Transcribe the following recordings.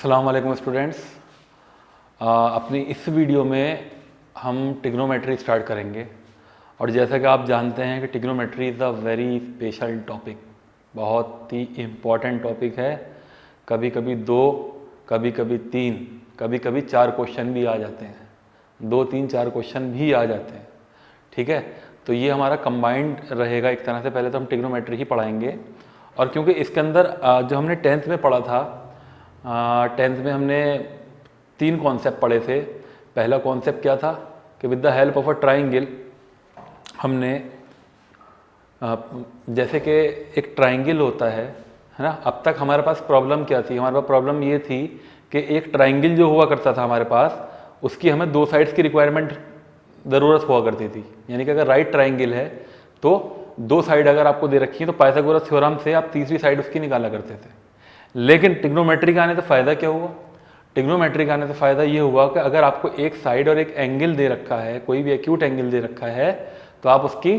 अस्सलाम वालेकुम स्टूडेंट्स। अपनी इस वीडियो में हम ट्रिग्नोमेट्री स्टार्ट करेंगे और जैसा कि आप जानते हैं कि trigonometry is a very special topic, बहुत ही इम्पॉर्टेंट टॉपिक है। कभी कभी दो, कभी कभी तीन, कभी कभी चार क्वेश्चन भी आ जाते हैं, 2-3-4 क्वेश्चन भी आ जाते हैं। ठीक है, तो ये हमारा कंबाइंड रहेगा एक तरह से। पहले तो हम ट्रिग्नोमेट्री ही पढ़ाएंगे और क्योंकि इसके अंदर जो हमने 10th में पढ़ा था, 10th में हमने 3 कॉन्सेप्ट पढ़े थे। पहला कॉन्सेप्ट क्या था कि with the help of a triangle हमने जैसे कि एक ट्राइंगल होता है ना। अब तक हमारे पास प्रॉब्लम क्या थी? हमारे पास प्रॉब्लम ये थी कि एक ट्राइंगल जो हुआ करता था हमारे पास, उसकी हमें 2 साइड्स की रिक्वायरमेंट ज़रूरत हुआ करती थी। यानी कि अगर राइट ट्राइंगल है तो 2 साइड अगर आपको दे रखी है तो पाइथागोरस थ्योरम से आप तीसरी साइड उसकी निकाला करते थे। लेकिन ट्रिग्नोमेट्री का आने से फ़ायदा क्या हुआ? ट्रिग्नोमेट्री का आने से फ़ायदा ये हुआ कि अगर आपको एक साइड और एक एंगल दे रखा है, कोई भी एक्यूट एंगल दे रखा है, तो आप उसकी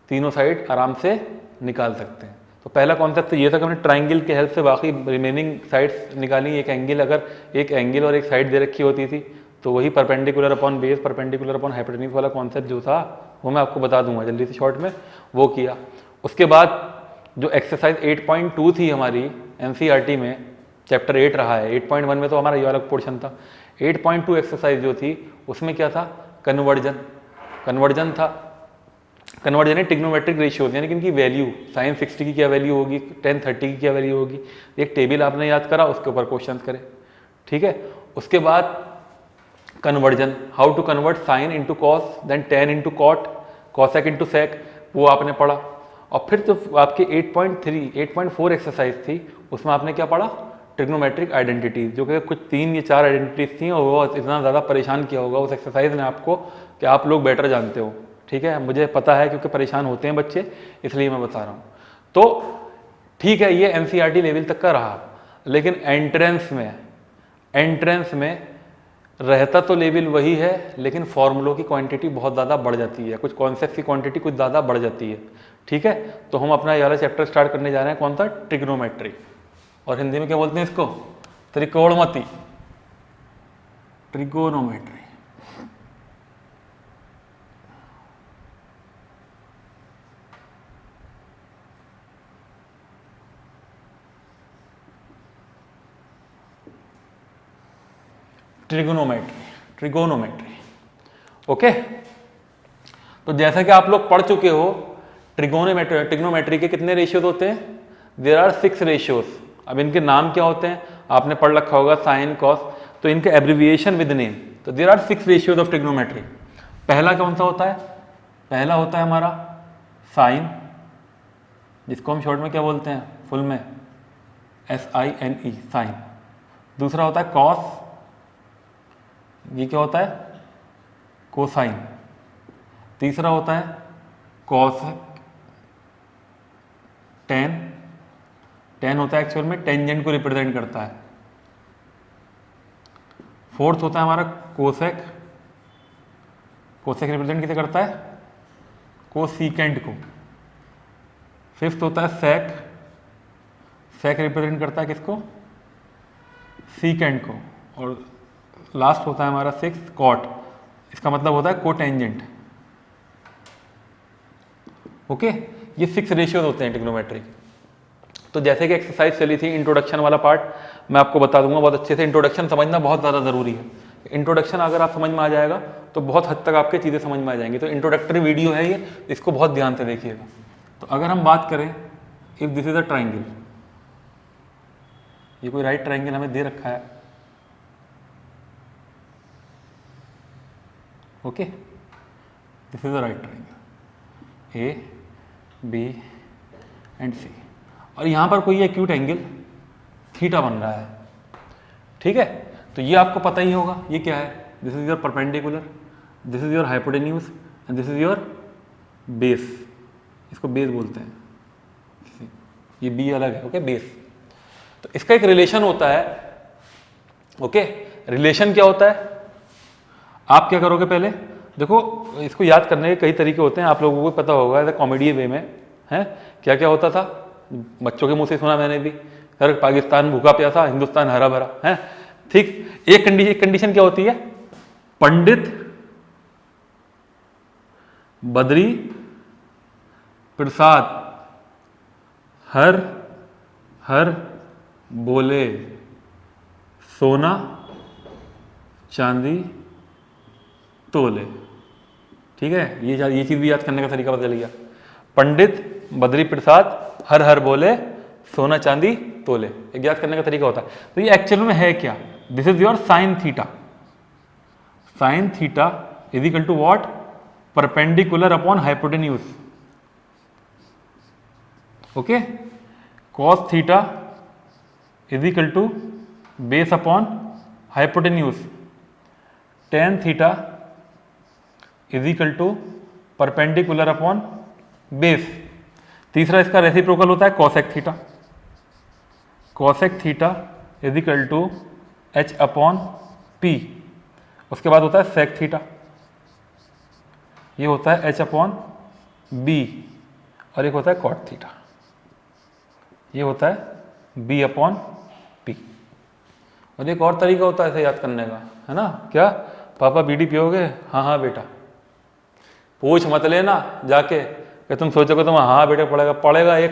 तीनों साइड आराम से निकाल सकते हैं। तो पहला कॉन्सेप्ट तो ये था कि हमने ट्राइंगल के हेल्प से बाकी रिमेनिंग साइड्स निकाली। एक एंगल, अगर एक एंगल और एक साइड दे रखी होती थी तो वही perpendicular upon base, perpendicular upon hypotenuse वाला कॉन्सेप्ट जो था वो मैं आपको बता दूंगा जल्दी से शॉर्ट में, वो किया। उसके बाद जो एक्सरसाइज 8.2 थी हमारी एनसीईआरटी में, चैप्टर 8 रहा है, 8.1 में तो हमारा ये वाला पोर्शन था। 8.2 एक्सरसाइज जो थी उसमें क्या था? कन्वर्जन था। कन्वर्जन है ट्रिग्नोमेट्रिक रेशियोज, यानी कि इनकी वैल्यू sin 60 की क्या वैल्यू होगी, tan 30 की क्या वैल्यू होगी। एक टेबल आपने याद करा, उसके ऊपर क्वेश्चन करें। ठीक है, उसके बाद conversion, how to convert sine into cos, then tan into cot, cosec into sec, वो आपने पढ़ा। और फिर तो आपके 8.4 एक्सरसाइज थी, उसमें आपने क्या पढ़ा? ट्रिग्नोमेट्रिक आइडेंटिटीज, जो कि कुछ 3 या 4 आइडेंटिटीज थी और वो इतना ज़्यादा परेशान किया होगा उस एक्सरसाइज ने आपको कि आप लोग बेटर जानते हो। ठीक है, मुझे पता है क्योंकि परेशान होते हैं बच्चे, इसलिए मैं बता रहा हूँ। तो ठीक है, ये एनसीईआरटी लेवल तक का रहा, लेकिन एंट्रेंस में रहता तो लेवल वही है, लेकिन फॉर्मूलों की क्वांटिटी बहुत ज़्यादा बढ़ जाती है, कुछ कॉन्सेप्ट की क्वांटिटी कुछ ज़्यादा बढ़ जाती है। ठीक है, तो हम अपना ये वाला चैप्टर स्टार्ट करने जा रहे हैं, कौन सा? ट्रिग्नोमेट्री। और हिंदी में क्या बोलते हैं इसको? त्रिकोणमिति, ट्रिगोनोमेट्री। ट्रिगोनोमेट्री। ओके, तो जैसा कि आप लोग पढ़ चुके हो, ट्रिग्नोमेट्री के कितने रेशियोज होते हैं? There are 6 ratios. अब इनके नाम क्या होते हैं आपने पढ़ रखा होगा, साइन, कॉस, तो इनके एब्रिविएशन विद नेम। तो there are 6 ratios of trigonometry. पहला कौन सा होता है? पहला होता है हमारा साइन, जिसको हम शॉर्ट में क्या बोलते हैं, फुल में SINE, साइन। दूसरा होता है कॉस, ये क्या होता है? कोसाइन। तीसरा होता है कॉसेक, टेन होता है एक्चुअल में टेंजेंट को रिप्रेजेंट करता है। फोर्थ होता है हमारा कोसेक रिप्रेजेंट किसे करता है? कोसीकेंट को। फिफ्थ होता है सेक रिप्रेजेंट करता है किसको? सीकेंट को। और लास्ट होता है हमारा 6 कॉट, इसका मतलब होता है कोटेंजेंट। ओके, ये 6 रेशियोज होते हैं ट्रिग्नोमेट्री। तो जैसे कि एक्सरसाइज चली थी, इंट्रोडक्शन वाला पार्ट मैं आपको बता दूंगा बहुत अच्छे से। इंट्रोडक्शन समझना बहुत ज़्यादा ज़रूरी है। इंट्रोडक्शन अगर आप समझ में आ जाएगा तो बहुत हद तक आपके चीज़ें समझ में आ जाएंगी। तो इंट्रोडक्टरी वीडियो है ये, इसको बहुत ध्यान से देखिएगा। तो अगर हम बात करें, if this is a triangle, ये कोई राइट ट्राइंगल हमें दे रखा है। Okay, this is a right triangle, A, B and C, और यहाँ पर कोई एक्यूट एंगल थीटा बन रहा है। ठीक है, तो ये आपको पता ही होगा ये क्या है। This is your perpendicular, this is your hypotenuse and this is your base. इसको बेस बोलते हैं, ये B अलग है। Okay, base. तो इसका एक रिलेशन होता है। ओके, रिलेशन क्या होता है? आप क्या करोगे? पहले देखो, इसको याद करने के कई तरीके होते हैं, आप लोगों को पता होगा, ऐसा कॉमेडी वे में है। क्या क्या होता था? बच्चों के मुंह से सुना मैंने भी सर पाकिस्तान भूखा प्यासा, हिंदुस्तान हरा भरा है। ठीक, एक कंडीशन क्या होती है, पंडित बद्री प्रसाद हर हर बोले, सोना चांदी तोले। ठीक है, ये चीज भी याद करने का तरीका बदल गया। पंडित बद्री प्रसाद हर हर बोले, सोना चांदी तोले, एक याद करने का तरीका होता है। तो ये एक्चुअल में है क्या, this is your sine theta. Sine theta is equal to what, perpendicular upon hypotenuse. Okay, cos theta is equal to base upon hypotenuse. Tan theta is equal to perpendicular upon base. तीसरा इसका reciprocal होता है cosec theta. Cosec theta is equal to H upon P. उसके बाद होता है sec theta, ये होता है एच अपॉन बी, और एक होता है कॉट थीटा, ये होता है बी अपॉन पी। और एक और तरीका होता है इसे याद करने का, है ना, क्या पापा बीड़ी पियोगे, हाँ हाँ बेटा। पूछ मत लेना जाके कि तुम सोचोगे तुम हाँ बेटा पड़ेगा एक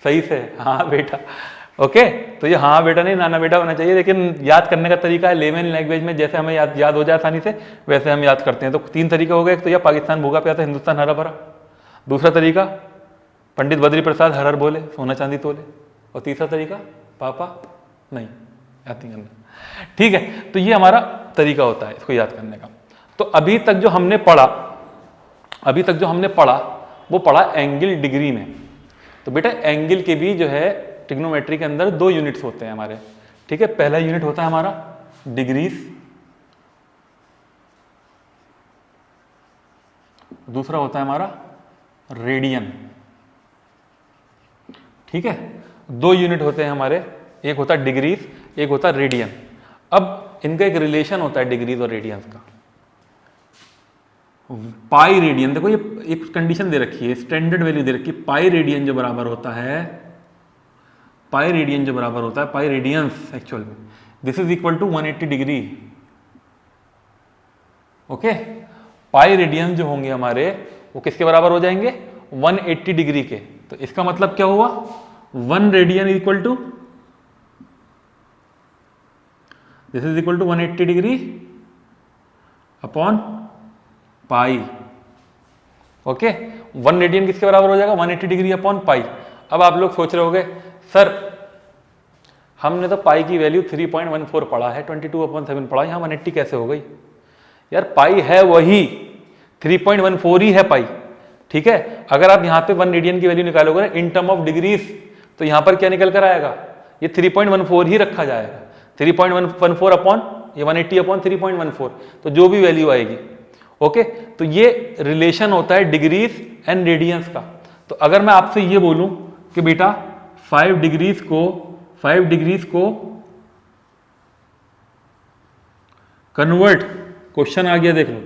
सही से, हाँ बेटा। ओके, तो ये हाँ बेटा नहीं नाना बेटा होना चाहिए, लेकिन याद करने का तरीका है लेमन लैंग्वेज में, जैसे हमें याद हो जाए आसानी से वैसे हम याद करते हैं। तो तीन तरीके हो गए, एक तो यह पाकिस्तान भूखा प्यासा, हिंदुस्तान हरा भरा। दूसरा तरीका पंडित बद्री प्रसाद हर हर बोले, सोना चांदी तोले। और तीसरा तरीका पापा नहीं, याद नहीं करना। ठीक है, तो ये हमारा तरीका होता है इसको याद करने का। तो अभी तक जो हमने पढ़ा वो पढ़ा एंगल डिग्री में। तो बेटा एंगल के भी जो है ट्रिग्नोमेट्री के अंदर दो यूनिट्स होते हैं हमारे। ठीक है, पहला यूनिट होता है हमारा डिग्रीज, दूसरा होता है हमारा रेडियन। ठीक है, दो यूनिट होते हैं हमारे, एक होता है डिग्रीज, एक होता है रेडियन। अब इनका एक रिलेशन होता है डिग्रीज और रेडियंस का। पाई रेडियन, देखो ये एक कंडीशन दे रखी है, स्टैंडर्ड वैल्यू दे रखी है, पाई रेडियन जो बराबर होता है, पाई रेडियंस एक्चुअल में, this is equal to 180 degree. Okay, pi radian जो होंगे हमारे वो किसके बराबर हो जाएंगे, 180 डिग्री के। तो इसका मतलब क्या हुआ, 1 radian equal to, this is equal to 180 degree upon pi. Okay, 1 radian किसके बराबर हो जाएगा, 180 डिग्री अपॉन पाई। अब आप लोग सोच रहे होगे सर हमने तो पाई की वैल्यू 3.14 पढ़ा है, 22/7 पढ़ा, यहाँ 180 कैसे हो गई। यार पाई है वही 3.14 ही है पाई। ठीक है, अगर आप यहाँ पे 1 रेडियन की वैल्यू निकालोगे ना इन टर्म ऑफ डिग्रीज, तो यहाँ पर क्या निकल कर आएगा, ये 3.14 ही रखा जाएगा। 3.14 अपॉन ये 180 अपॉन 3.14, तो जो भी वैल्यू आएगी। ओके, तो ये रिलेशन होता है डिग्रीज एंड रेडियंस का। तो अगर मैं आपसे ये बोलूं कि बेटा 5 डिग्रीज को कन्वर्ट, क्वेश्चन आ गया देख लो,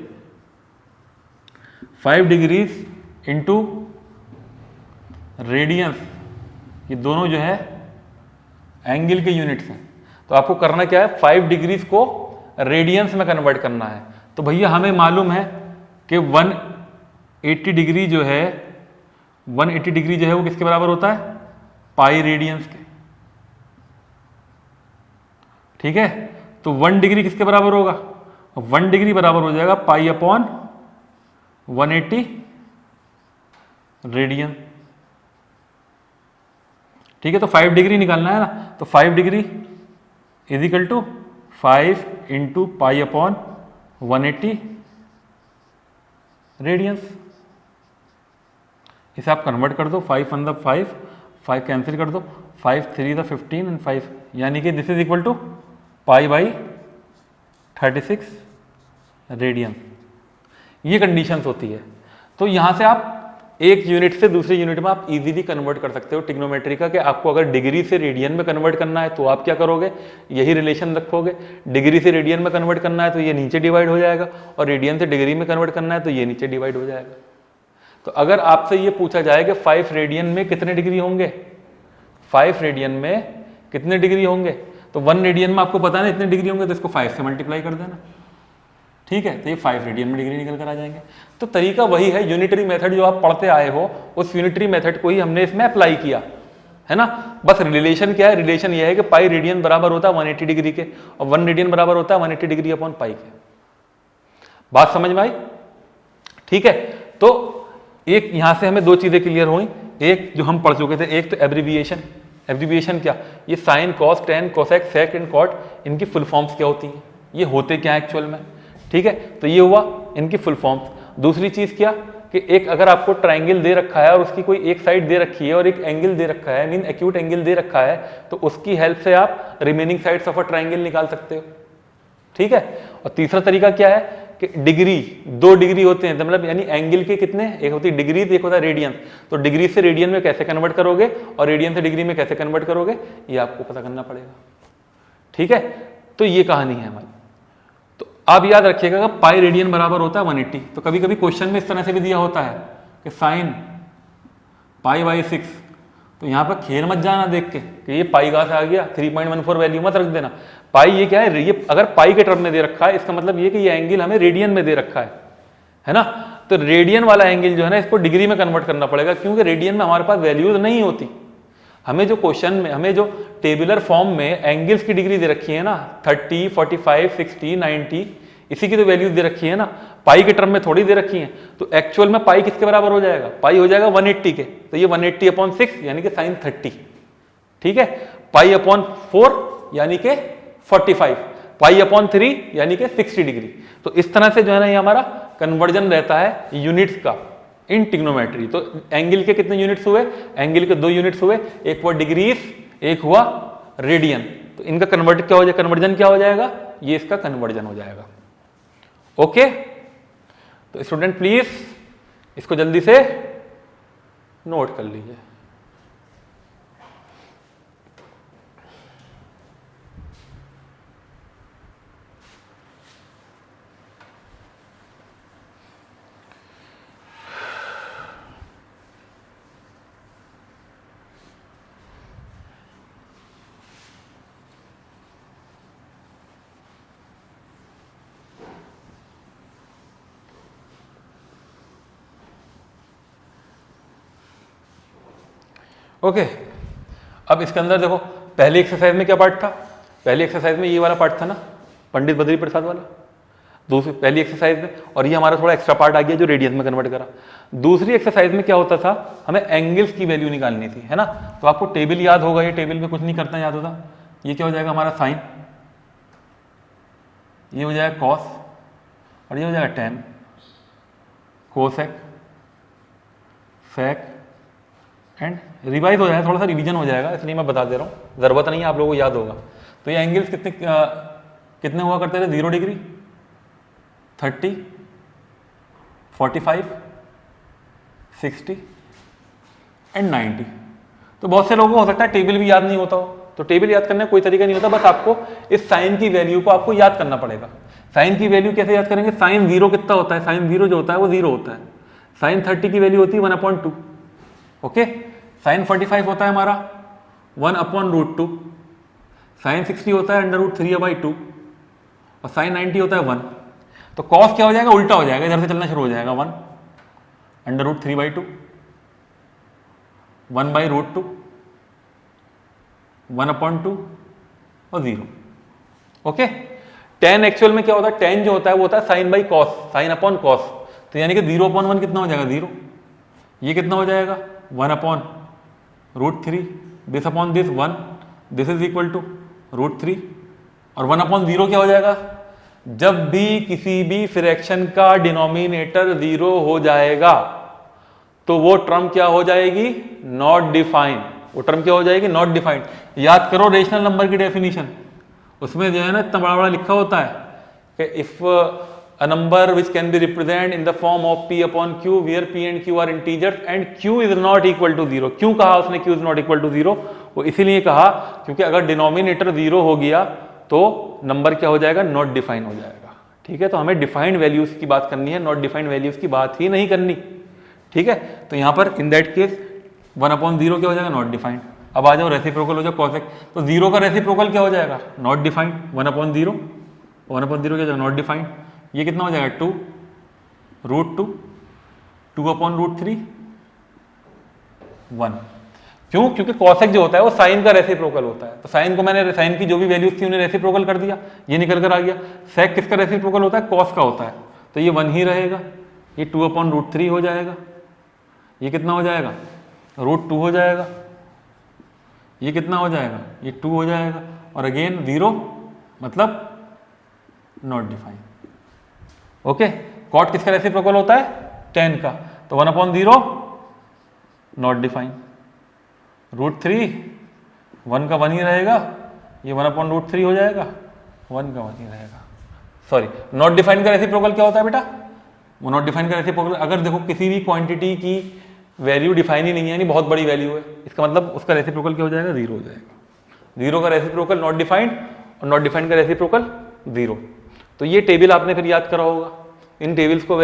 5 डिग्रीज इंटू रेडियंस, ये दोनों जो है एंगल के यूनिट्स हैं। तो आपको करना क्या है, 5 डिग्रीज को रेडियंस में कन्वर्ट करना है। तो भैया हमें मालूम है कि 180 डिग्री जो है, 180 डिग्री जो है वो किसके बराबर होता है, पाई रेडियंस के। ठीक है, तो 1 डिग्री किसके बराबर होगा, 1 डिग्री बराबर हो जाएगा पाई अपॉन 180 रेडियन। ठीक है, तो 5 डिग्री निकालना है ना, तो 5 degree is equal to 5 into pi upon 180 radians. इसे आप कन्वर्ट कर दो, 5 1 5 कैंसिल कर दो, 5 3 15 एंड 5, यानी कि this is equal to pi by 36 radian. ये कंडीशंस होती है। तो यहां से आप एक यूनिट से दूसरे यूनिट में आप इजीली कन्वर्ट कर सकते हो ट्रिग्नोमेट्री का, कि आपको अगर डिग्री से रेडियन में कन्वर्ट करना है तो आप क्या करोगे, यही रिलेशन रखोगे। डिग्री से रेडियन में कन्वर्ट करना है तो ये नीचे डिवाइड हो जाएगा, और रेडियन से डिग्री में कन्वर्ट करना है तो ये नीचे डिवाइड हो जाएगा। तो अगर आपसे ये पूछा जाए कि 5 रेडियन में कितने डिग्री होंगे, 5 रेडियन में कितने डिग्री होंगे, तो 1 रेडियन में आपको पता है ना इतने डिग्री होंगे, तो इसको 5 से मल्टीप्लाई कर देना, ठीक है, तो ये 5 रेडियन में डिग्री निकल कर आ जाएंगे। तो तरीका वही है, यूनिटरी मेथड जो आप पढ़ते आए हो उस यूनिटरी मेथड को ही हमने इसमें अप्लाई किया है ना। बस रिलेशन क्या है, रिलेशन ये है कि पाई रेडियन बराबर होता है 180 डिग्री के और 1 रेडियन बराबर होता है 180 डिग्री अपॉन पाई के। बात समझ में आई, ठीक है। तो एक यहां से हमें 2 चीजें क्लियर हुई, एक जो हम पढ़ चुके थे, एक तो एब्रीविएशन। एब्रीविएशन क्या, ये sine cos tan cosec sec and cot, इनकी फुल फॉर्म्स क्या होती हैं, ये होते क्या है एक्चुअल में, ठीक है। तो ये हुआ इनकी फुल फॉर्म्स। दूसरी चीज क्या कि एक अगर आपको ट्राइंगल दे रखा है और उसकी कोई एक साइड दे रखी है और एक एंगल दे रखा है, मीन एक्यूट एंगल दे रखा है, तो उसकी हेल्प से आप remaining sides of a triangle निकाल सकते हो, ठीक है। और तीसरा तरीका क्या है कि डिग्री, 2 डिग्री होते हैं, मतलब यानी एंगल के कितने, एक होती है डिग्री, एक होता है रेडियन। तो डिग्री से रेडियन में कैसे कन्वर्ट करोगे और रेडियन से डिग्री में कैसे कन्वर्ट करोगे, ये आपको पता करना पड़ेगा, ठीक है। तो ये कहानी है हमारी। तो आप याद रखिएगा कि पाई रेडियन बराबर होता है 180। तो कभी कभी क्वेश्चन में इस तरह से भी दिया होता है कि साइन पाई बाई 6, तो यहाँ पर खेल मत जाना देख के कि ये पाई कहाँ से आ गया, 3.14 वैल्यू मत रख देना। पाई ये क्या है, ये अगर पाई के टर्म में दे रखा है इसका मतलब ये कि ये एंगल हमें रेडियन में दे रखा है ना। तो रेडियन वाला एंगल जो है ना इसको डिग्री में कन्वर्ट करना पड़ेगा, क्योंकि रेडियन में हमारे पास वैल्यूज नहीं होती। हमें जो क्वेश्चन में, हमें जो टेबुलर फॉर्म में एंगल्स की डिग्री दे रखी है ना, 30, 45, 60, 90, इसी की तो वैल्यूज दे रखी है ना, पाई के टर्म में थोड़ी दे रखी है। तो एक्चुअल में पाई किसके बराबर हो जाएगा, पाई हो जाएगा 180 के, तो ये 180 अपॉन 6 यानी कि साइन 30, ठीक है। पाई अपॉन 4 यानी कि 45, पाई अपॉन 3 यानी कि 60 डिग्री। तो इस तरह से जो है ना ये हमारा कन्वर्जन रहता है यूनिट्स का इन ट्रिग्नोमेट्री। तो एंगल के कितने यूनिट्स हुए, एंगल के 2 यूनिट्स हुए, एक हुआ डिग्रीज, एक हुआ रेडियन। तो इनका कन्वर्ट क्या हो जाएगा, कन्वर्जन क्या हो जाएगा, ये इसका कन्वर्जन हो जाएगा, ओके। तो स्टूडेंट प्लीज इसको जल्दी से नोट कर लीजिए। ओके अब इसके अंदर देखो, पहली एक्सरसाइज में क्या पार्ट था, पहली एक्सरसाइज में ये वाला पार्ट था ना, पंडित बद्री प्रसाद वाला, दूसरी पहली एक्सरसाइज में, और ये हमारा थोड़ा एक्स्ट्रा पार्ट आ गया जो रेडियन में कन्वर्ट करा। दूसरी एक्सरसाइज में क्या होता था, हमें एंगल्स की वैल्यू निकालनी थी, है ना। तो आपको टेबल याद होगा, ये टेबल में कुछ नहीं करना याद होता, ये क्या हो जाएगा हमारा साइन, ये हो जाएगा कॉस, और ये हो जाएगा tan, cosec, sec and revise हो जाएगा, थोड़ा सा रिवीजन हो जाएगा, इसलिए मैं बता दे रहा हूँ, जरूरत नहीं है, आप लोगों को याद होगा। तो ये एंगल्स कितने हुआ करते थे, 0 डिग्री, 30, 45, 60 एंड 90। तो बहुत से लोगों को हो सकता है टेबल भी याद नहीं होता हो, तो टेबल याद करने का कोई तरीका नहीं होता, बस आपको इस साइन की वैल्यू को आपको याद करना पड़ेगा। साइन की वैल्यू कैसे याद करेंगे, साइन 0 कितना होता है, साइन 0 जो होता है वो 0 होता है। साइन 30 की वैल्यू होती है 1/2, ओके। साइन 45 होता है हमारा 1/√2, साइन 60 होता है √3/2 और साइन 90 होता है 1। तो कॉस क्या हो जाएगा, उल्टा हो जाएगा, इधर से चलना शुरू हो जाएगा, 1/√3/2, 1/√2, 1/2 और 0, ओके। टेन एक्चुअल में क्या होता है, टेन जो होता है वो होता है sine by cos, sine upon cos. तो यानी कि 0/1 कितना हो जाएगा, 0। ये कितना हो जाएगा 1/√3, this upon this 1, this is equal to √3, और 1/0 क्या हो जाएगा, जब भी किसी भी फ्रैक्शन का डिनोमिनेटर 0 हो जाएगा तो वो टर्म क्या हो जाएगी, नॉट डिफाइंड। वो टर्म क्या हो जाएगी, नॉट डिफाइंड। याद करो रेशनल नंबर की डेफिनेशन, उसमें जो है ना इतना बड़ा बड़ा लिखा होता है कि if a number which can be represented in the form of p upon q where p and q are integers and q is not equal to 0। क्यों कहा उसने q is not equal to 0, वो इसीलिए कहा क्योंकि अगर denominator 0 हो गया तो नंबर क्या हो जाएगा, नॉट डिफाइन हो जाएगा, ठीक है। तो हमें डिफाइंड वैल्यूज की बात करनी है, नॉट डिफाइंड वैल्यूज की बात ही नहीं करनी, ठीक है। तो यहाँ पर इन दैट केस 1/0 क्या हो जाएगा, नॉट डिफाइंड। अब आ जाओ रेसिप्रोकल हो जाओ कॉसेक, तो जीरो का रेसिप्रोकल क्या हो जाएगा, नॉट डिफाइंड, 1/0, 1/0 क्या नॉट डिफाइंड, ये कितना हो जाएगा 2 √2, 2/√3, 1। क्यों? क्योंकि कॉसेक जो होता है वो साइन का रेसिप्रोकल होता है, तो साइन को मैंने साइन की जो भी वैल्यूज थी उन्हें रेसिप्रोकल कर दिया, ये निकल कर आ गया। सेक किसका रेसिप्रोकल होता है, कॉस का होता है, तो ये 1 ही रहेगा, ये 2/√3 हो जाएगा, ये कितना हो जाएगा √2 हो जाएगा, ये कितना हो जाएगा, ये 2 हो जाएगा, और अगेन 0 मतलब नॉट डिफाइंड। ओके, कॉट किसका रेसिप्रोकल होता है, tan का, तो 1/0 नॉट डिफाइंड, √3 1 का 1 ही रहेगा, ये 1/√3 हो जाएगा, 1 का 1 ही रहेगा। सॉरी, नॉट डिफाइंड का रेसिप्रोकल क्या होता है बेटा, वो नॉट डिफाइंड का रेसिप्रोकल अगर देखो किसी भी क्वांटिटी की वैल्यू डिफाइन ही नहीं है, यानी बहुत बड़ी वैल्यू है, इसका मतलब उसका रेसिप्रोकल क्या हो जाएगा, 0 हो जाएगा। 0 का रेसिप्रोकल नॉट डिफाइंड, और नॉट डिफाइंड का रेसिप्रोकल 0। तो ये टेबल आपने फिर याद करा होगा, इन टेबल्स को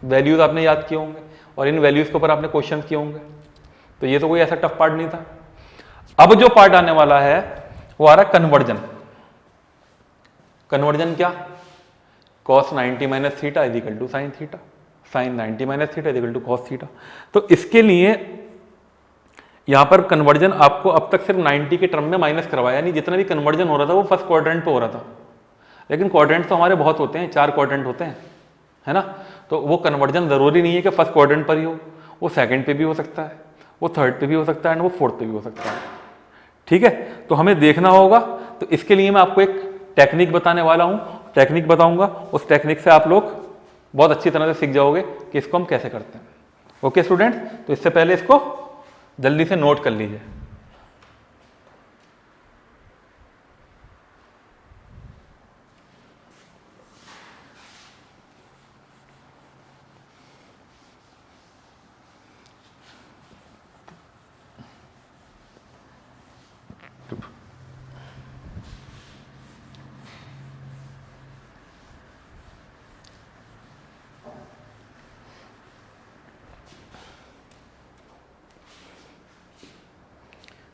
वैल्यूज आपने याद किए होंगे, और इन वैल्यूज के ऊपर आपने क्वेश्चन किए होंगे, तो ये तो कोई ऐसा टफ पार्ट नहीं था। अब जो पार्ट आने वाला है वो आ रहा है कन्वर्जन। कन्वर्जन क्या, cos 90 - theta = sin theta, sin 90 - theta = cos theta. तो इसके लिए यहां पर कन्वर्जन आपको अब तक सिर्फ 90 के टर्म में माइनस करवाया, यानी जितना भी कन्वर्जन हो रहा था वो फर्स्ट क्वाड्रेंट पे हो रहा था, लेकिन क्वाड्रेंट तो हमारे बहुत होते हैं, 4 क्वाड्रेंट होते हैं, है ना, तो वो कन्वर्जन जरूरी नहीं है कि फर्स्ट क्वाड्रेंट पर ही हो, वो सेकंड पे भी हो सकता है, वो थर्ड पे भी हो सकता है, एंड वो फोर्थ पे भी हो सकता है। ठीक है, तो हमें देखना होगा, तो इसके लिए मैं आपको एक टेक्निक बताने वाला हूं, टेक्निक बताऊंगा, उस टेक्निक से आप लोग बहुत अच्छी तरह से सीख जाओगे कि इसको हम कैसे करते हैं। ओके स्टूडेंट्स, तो इससे पहले इसको जल्दी से नोट कर लीजिए।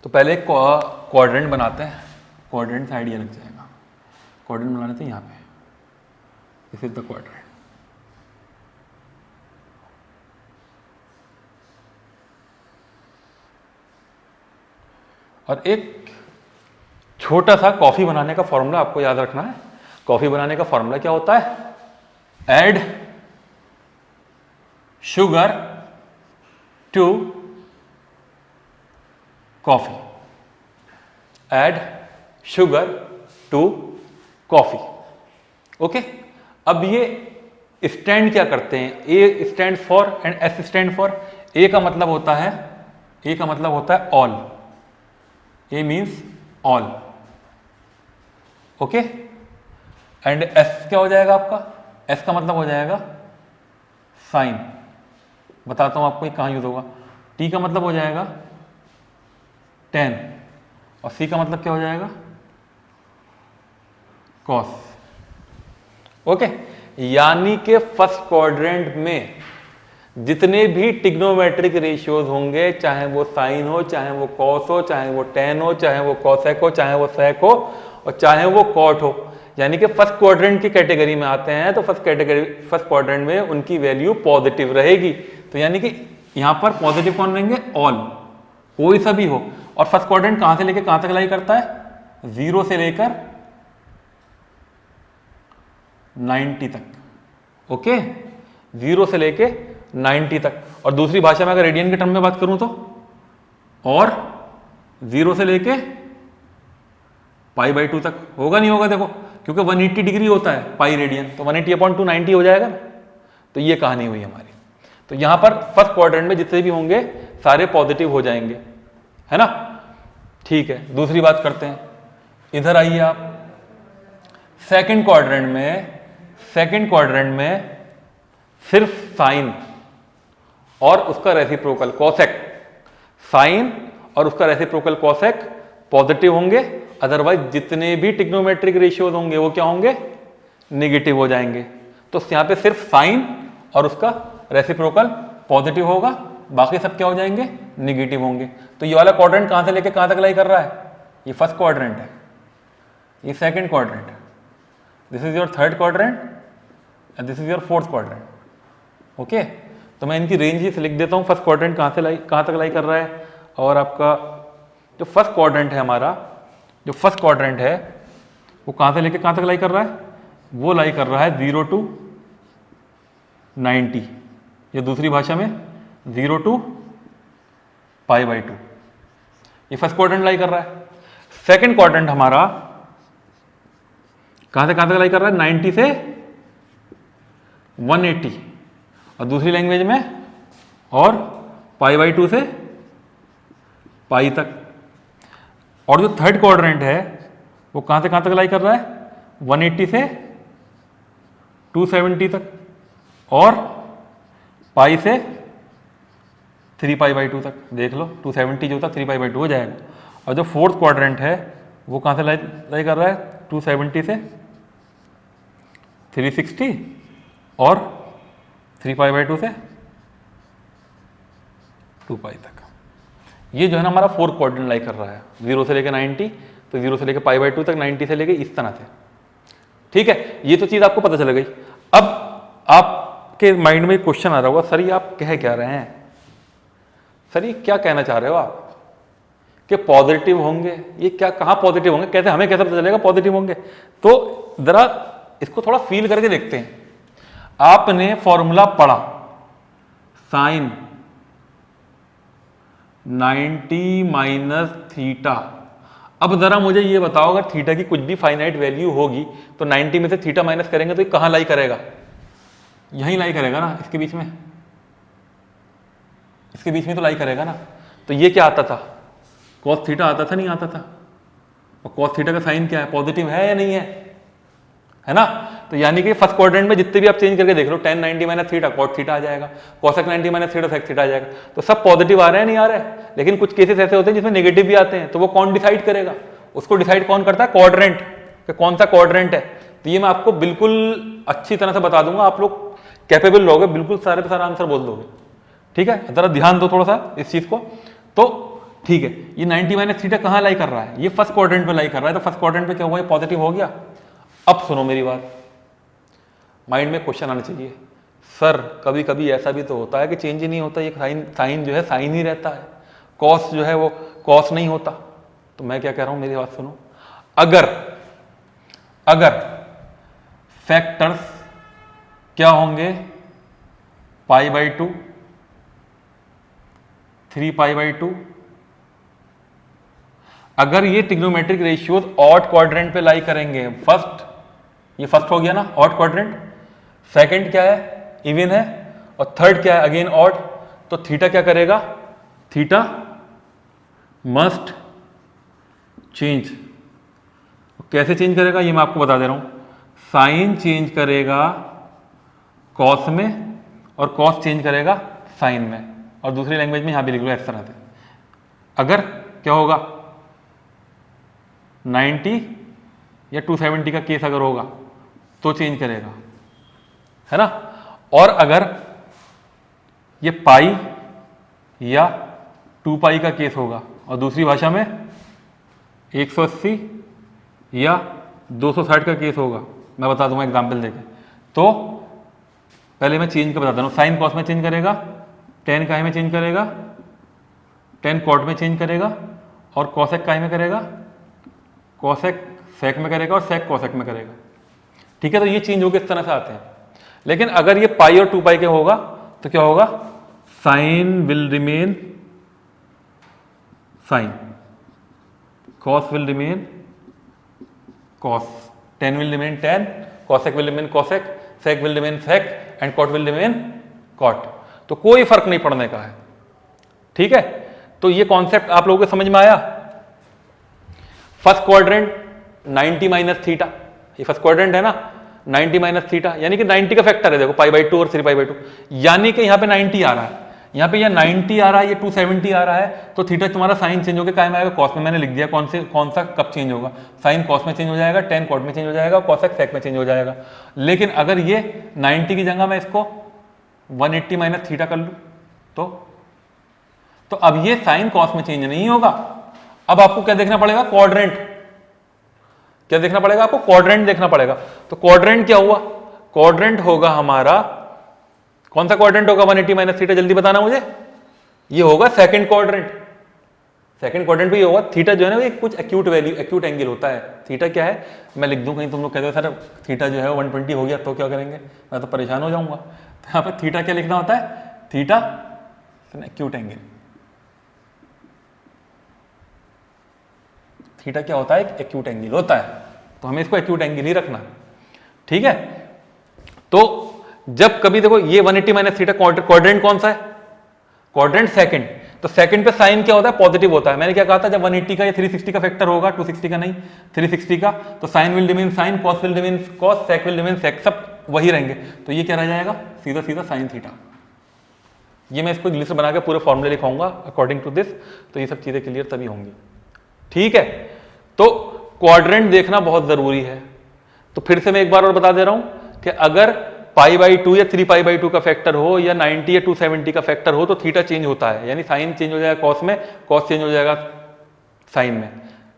तो पहले एक क्वाड्रेंट बनाते हैं, क्वाड्रेंट साइड ये लग जाएगा, क्वाड्रेंट बना लेते हैं यहाँ पे, दिस इज द क्वाड्रेंट। और एक छोटा सा कॉफी बनाने का फॉर्मूला आपको याद रखना है। कॉफी बनाने का फॉर्मूला क्या होता है, add sugar to coffee, add sugar to coffee. Okay, अब ये स्टैंड क्या करते हैं, A stand for and S stand for, A का मतलब होता है, ए का मतलब होता है all, A means all, okay, and S क्या हो जाएगा आपका, एस का मतलब हो जाएगा साइन, बताता हूं आपको ये कहां यूज होगा, टी का मतलब हो जाएगा 10, और सी का मतलब क्या हो जाएगा, कॉस। ओके, यानी कि फर्स्ट क्वाड्रेंट में जितने भी ट्रिग्नोमेट्रिक रेशियोज होंगे, चाहे वो साइन हो, चाहे वो कॉस हो, चाहे वो टेन हो, चाहे वो कॉसेक हो, चाहे वो सेक हो, और चाहे वो कॉट हो, यानी कि फर्स्ट क्वाड्रेंट की कैटेगरी में आते हैं, तो फर्स्ट क्वाड्रेंट में उनकी वैल्यू पॉजिटिव रहेगी। तो यानी कि यहां पर पॉजिटिव कौन रहेंगे, ऑल, कोई सा भी हो। और फर्स्ट क्वाड्रेंट कहां से लेकर कहां तक लाई करता है, 0 से लेकर 90 तक। ओके, 0 से लेके 90 तक। और दूसरी भाषा में अगर रेडियन के टर्म में बात करूं तो, और 0 से लेके π/2 तक होगा, नहीं होगा, देखो क्योंकि 180 डिग्री होता है पाई रेडियन, तो 180/2 90 हो जाएगा। तो ये कहानी हुई हमारी। तो यहां पर फर्स्ट क्वाड्रेंट में जितने भी होंगे सारे पॉजिटिव हो जाएंगे, है ना। ठीक है, दूसरी बात करते हैं, इधर आइए आप, सेकंड क्वाड्रेंट में सिर्फ साइन और उसका रेसिप्रोकल कॉसेक, साइन और उसका रेसिप्रोकल कॉसेक पॉजिटिव होंगे, अदरवाइज जितने भी ट्रिग्नोमेट्रिक रेशियोज होंगे वो क्या होंगे, नेगेटिव हो जाएंगे। तो यहां पे सिर्फ साइन और उसका रेसिप्रोकल पॉजिटिव होगा, बाकी सब क्या हो जाएंगे, निगेटिव होंगे। तो ये वाला क्वाड्रेंट कहाँ से लेके कहाँ तक लाई कर रहा है, ये फर्स्ट क्वाड्रेंट है, ये सेकंड क्वाड्रेंट है, this is your third quadrant and this is your fourth quadrant. Okay, तो मैं इनकी रेंजेस लिख देता हूँ, फर्स्ट क्वाड्रेंट कहाँ तक लाई कर रहा है, और आपका जो फर्स्ट क्वाड्रेंट है हमारा, जो फर्स्ट क्वाड्रेंट है वो कहाँ से लेके कहाँ तक लाई कर रहा है, वो लाई कर रहा है 0 to 90, या दूसरी भाषा में 0 to π/2, ये फर्स्ट क्वाड्रेंट लाई कर रहा है। सेकंड क्वाड्रेंट हमारा कहाँ से कहाँ तक लाई कर रहा है, 90 से 180, और दूसरी लैंग्वेज में और π/2 से पाई तक। और जो थर्ड क्वाड्रेंट है वो कहाँ से कहाँ तक लाई कर रहा है, 180 से 270 तक, और पाई से 3π/2 तक। देख लो 270 जो था 3π/2 हो जाएगा। और जो फोर्थ क्वाड्रेंट है वो कहाँ से लाई कर रहा है, 270 से 360 और 3π/2 से 2π तक। ये जो है ना हमारा फोर्थ क्वाड्रेंट लाई कर रहा है, 0 से लेके 90, तो 0 से लेके π/2 तक, 90 से लेके इस तरह से। ठीक है, ये तो चीज़ आपको पता चल गई। अब आपके माइंड में क्वेश्चन आ रहा होगा, सर ये आप कह क्या रहे हैं, सर ये क्या कहना चाह रहे हो आप कि पॉजिटिव होंगे, ये क्या, कहाँ पॉजिटिव होंगे, कैसे, हमें कैसे पता चलेगा पॉजिटिव होंगे। तो जरा इसको थोड़ा फील करके देखते हैं। आपने फॉर्मूला पढ़ा साइन 90 - थीटा। अब जरा मुझे ये बताओ, अगर थीटा की कुछ भी फाइनाइट वैल्यू होगी तो 90 में से थीटा माइनस करेंगे तो ये कहाँ लाई करेगा, यहीं लाई करेगा ना, इसके बीच में, इसके बीच में तो लाई करेगा ना। तो ये क्या आता था, कॉस थीटा आता था, नहीं आता था। और कॉस थीटा का साइन क्या है, पॉजिटिव है या नहीं है ना। तो यानी कि फर्स्ट क्वाड्रेंट में जितने भी आप चेंज करके देख लो, tan 90 - थीटा कॉट थीटा आ जाएगा, cosec 90 - थीटा sec थीटा आ जाएगा। तो सब पॉजिटिव आ रहे हैं, नहीं आ रहे हैं। लेकिन कुछ केसेस ऐसे होते हैं जिसमें नेगेटिव भी आते हैं, तो वो कौन डिसाइड करेगा, उसको डिसाइड कौन करता है, क्वाड्रेंट, कि कौन सा क्वाड्रेंट है। तो ये मैं आपको बिल्कुल अच्छी तरह से बता दूंगा, आप लोग कैपेबल रहोगे, बिल्कुल सारे पे सारा आंसर बोल दोगे। ठीक है, जरा ध्यान दो थोड़ा सा इस चीज को। तो ठीक है, ये 90 - थीटा कहाँ लाई कर रहा है, ये फर्स्ट क्वाड्रेंट पे लाई कर रहा है। तो फर्स्ट क्वाड्रेंट पे क्या हुआ, ये पॉजिटिव हो गया। अब सुनो मेरी बात, माइंड में क्वेश्चन आना चाहिए, सर कभी कभी ऐसा भी तो होता है कि चेंज ही नहीं होता, ये साइन जो है साइन ही रहता है, कॉस जो है वो कॉस नहीं होता। तो मैं क्या कह रहा हूं, मेरी बात सुनो, अगर फैक्टर्स क्या होंगे, π/2, 3π/2, अगर ये ट्रिग्नोमेट्रिक रेशियोज ऑड क्वाड्रेंट पे लाई करेंगे, ये फर्स्ट हो गया ना ऑड क्वाड्रेंट, सेकंड क्या है, इवन है, और थर्ड क्या है, अगेन ऑड। तो थीटा क्या करेगा, थीटा मस्ट चेंज। कैसे चेंज करेगा ये मैं आपको बता दे रहा हूं, साइन चेंज करेगा कॉस में और कॉस चेंज करेगा साइन में। और दूसरी लैंग्वेज में यहां भी लिख लो इस तरह से, अगर क्या होगा 90 या 270 का केस अगर होगा तो चेंज करेगा, है ना। और अगर ये पाई या 2π का केस होगा और दूसरी भाषा में 180 या 260 का केस होगा, मैं बता दूंगा एग्जाम्पल देके। तो पहले मैं चेंज का बता दूँ, साइन कॉस में चेंज करेगा, टेन काहे में चेंज करेगा, टेन कॉट में चेंज करेगा, और कॉसेक काहे में करेगा, कॉसेक सेक में करेगा, और सेक कॉसेक में करेगा। ठीक है, तो ये चेंज होकर इस तरह से आते हैं। लेकिन अगर ये पाई और 2π के होगा तो क्या होगा, sine will remain sine, cos will remain cos, tan will remain tan, cosec will remain cosec, sec will remain sec, and cot will remain cot. तो कोई फर्क नहीं पड़ने का है। ठीक है, तो ये कॉन्सेप्ट आप लोगों को समझ में आया। फर्स्ट क्वाड्रेंट 90 - थीटा, ये फर्स्ट क्वाड्रेंट है ना, 90 - थीटा, यानी कि 90 का फैक्टर है, देखो π/2 और 3π/2, यानी कि यहाँ पे 90 आ रहा है, यहाँ पे ये 90 आ रहा है, ये 270 आ रहा है। तो थीटा तुम्हारा साइन चेंज होकर काय में आएगा, कॉस में। मैंने लिख दिया कौन सा कब चेंज होगा, साइन कॉस में चेंज हो जाएगा, टेन कॉट में चेंज हो जाएगा, कॉसेक सेक में चेंज हो जाएगा। लेकिन अगर ये 90 की जगह मैं इसको 180 - थीटा कर लूँ तो तो अब ये साइन कॉस में चेंज नहीं होगा। अब आपको क्या देखना पड़ेगा, क्वाड्रेंट। क्या देखना पड़ेगा आपको, क्वाड्रेंट देखना पड़ेगा। तो क्वाड्रेंट क्या हुआ, क्वाड्रेंट होगा हमारा, कौन सा क्वाड्रेंट होगा 180 माइनस थीटा, जल्दी बताना मुझे। ये होगा सेकंड क्वाड्रेंट। सेकंड क्वाड्रेंट भी होगा। थीटा जो है ना वो कुछ एक्यूट वैल्यू, एक्यूट एंगल होता है। थीटा क्या है, मैं लिख दूं कहीं तुम लोग कहते हो सर थीटा जो है 120 हो गया तो क्या करेंगे, मैं तो परेशान हो जाऊंगा। तो यहाँ पे थीटा क्या लिखना होता है, थीटा एक्यूट एंगल। थीटा क्या होता है, एक एक्यूट एंगल होता है, तो हमें इसको एक्यूट एंगल ही रखना, ठीक है। तो जब कभी देखो ये 180 माइनस थीटा, क्वाड्रेंट कौन सा है, क्वाड्रेंट सेकंड। तो सेकंड पे साइन क्या होता है, पॉजिटिव होता है। मैंने क्या कहा था, जब 180 का या 360 का फैक्टर होगा, 260 का नहीं 360 का, तो sine will remain sine, cos will remain cos, sec will remain sec, सब वही रहेंगे। तो ये क्या रह जाएगा, सीधा सीधा साइन थीटा। ये मैं इसको लिस्ट बना के पूरे फॉर्मूले लिखाऊंगा अकॉर्डिंग टू दिस, तो ये सब चीजें क्लियर तभी होंगी, ठीक है। तो क्वाड्रेंट देखना बहुत जरूरी है। तो फिर से मैं एक बार और बता दे रहा हूं कि अगर π/2 या 3π/2 का फैक्टर हो या 90 या 270 का फैक्टर हो तो थीटा चेंज होता है, यानी साइन चेंज हो जाएगा कॉस में, कॉस चेंज हो जाएगा साइन में,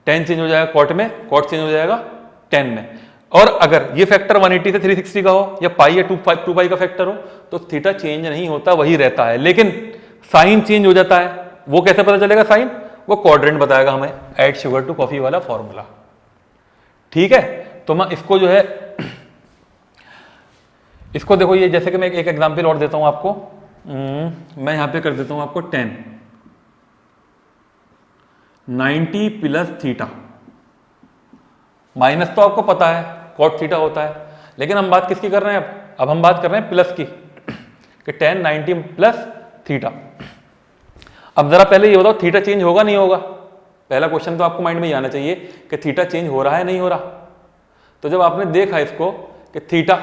टेन चेंज हो जाएगा कॉट में, कॉट चेंज हो जाएगा टेन में। और अगर ये फैक्टर 180 से 360 का हो या पाई या 2π का फैक्टर हो तो थीटा चेंज नहीं होता, वही रहता है। लेकिन साइन चेंज हो जाता है, वो कैसे पता चलेगा साइन, वो क्वाड्रेंट बताएगा हमें, ऐड शुगर टू कॉफी वाला फॉर्मूला, ठीक है। तो मैं इसको जो है, इसको देखो, ये जैसे कि मैं एक एग्जांपल और देता हूं आपको, मैं यहां पे कर देता हूं आपको 10 90 प्लस थीटा, माइनस तो आपको पता है कॉट थीटा होता है, लेकिन हम बात किसकी कर रहे हैं, अब हम बात कर रहे हैं प्लस की, कि 10 90 प्लस थीटा। अब जरा पहले ये बताओ थीटा चेंज होगा नहीं होगा, पहला क्वेश्चन तो आपको माइंड में ही आना चाहिए कि थीटा चेंज हो रहा है नहीं हो रहा। तो जब आपने देखा इसको कि थीटा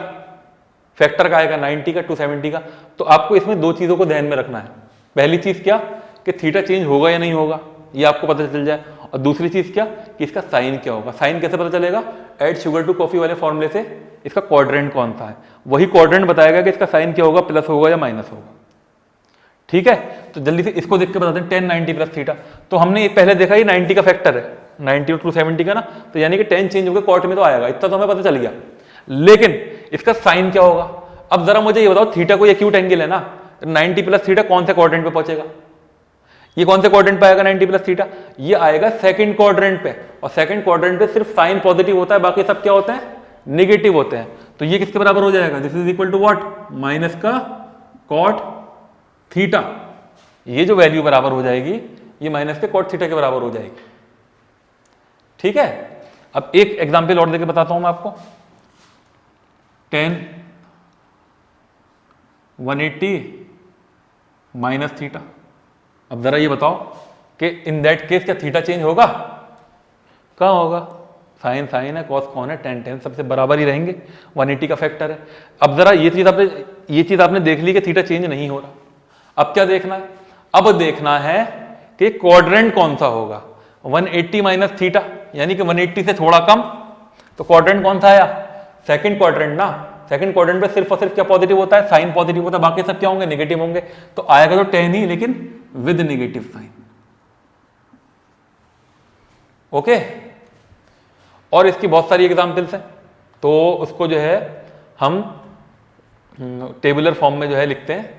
फैक्टर का आएगा 90 का 270 का, तो आपको इसमें दो चीजों को ध्यान में रखना है। पहली चीज क्या कि थीटा चेंज होगा या नहीं होगा, ये आपको पता चल जाए। और दूसरी चीज क्या कि इसका साइन क्या होगा। साइन कैसे पता चलेगा, ऐड शुगर टू कॉफी वाले फॉर्मूले से इसका क्वाड्रेंट कौन सा है, वही क्वाड्रेंट बताएगा कि इसका साइन क्या होगा, प्लस होगा या माइनस होगा, ठीक है। तो जल्दी से इसको देख के बताते हैं 10 90 प्लस थीटा। तो हमने पहले देखा ये 90 का फैक्टर है, 90 और 270 का ना, तो यानी कि 10 चेंज होकर कॉट में तो आएगा, इतना तो हमें पता चल गया। लेकिन इसका साइन क्या होगा, अब जरा मुझे ये बताओ, थीटा कोई एक्यूट एंगल है ना, 90 प्लस थीटा कौन से क्वाड्रेंट पे पहुंचेगा, ये कौन से क्वाड्रेंट पे आएगा 90 प्लस थीटा, ये आएगा सेकंड क्वाड्रेंट पे। और सेकंड क्वाड्रेंट पे सिर्फ साइन पॉजिटिव होता है, बाकी सब क्या होते हैं, नेगेटिव होते हैं। तो ये किसके बराबर हो जाएगा, this is equal to what, minus का कॉट थीटा। ये जो वैल्यू बराबर हो जाएगी ये माइनस के कॉट थीटा के बराबर हो जाएगी, ठीक है। अब एक एग्जांपल और देके बताता हूं मैं आपको, 10 180 माइनस थीटा। अब जरा ये बताओ कि इन दैट केस क्या थीटा चेंज होगा, कहां होगा, साइन साइन है, कॉस कौन है, टेन टेन सबसे बराबर ही रहेंगे, 180 का फैक्टर है। अब जरा ये चीज आपने देख ली कि थीटा चेंज नहीं हो रहा। अब क्या देखना है, अब देखना है कि क्वाड्रेंट कौन सा होगा, 180 माइनस थीटा यानी कि 180 से थोड़ा कम, तो क्वाड्रेंट कौन सा आया, सेकंड क्वाड्रेंट ना। सेकंड क्वाड्रेंट पे सिर्फ और सिर्फ क्या पॉजिटिव होता है, साइन पॉजिटिव होता है, बाकी सब क्या होंगे, नेगेटिव होंगे। तो आएगा तो 10 ही, लेकिन विद नेगेटिव साइन, ओके। और इसकी बहुत सारी एग्जांपल्स हैं, तो उसको जो है हम टेबुलर फॉर्म में जो है लिखते हैं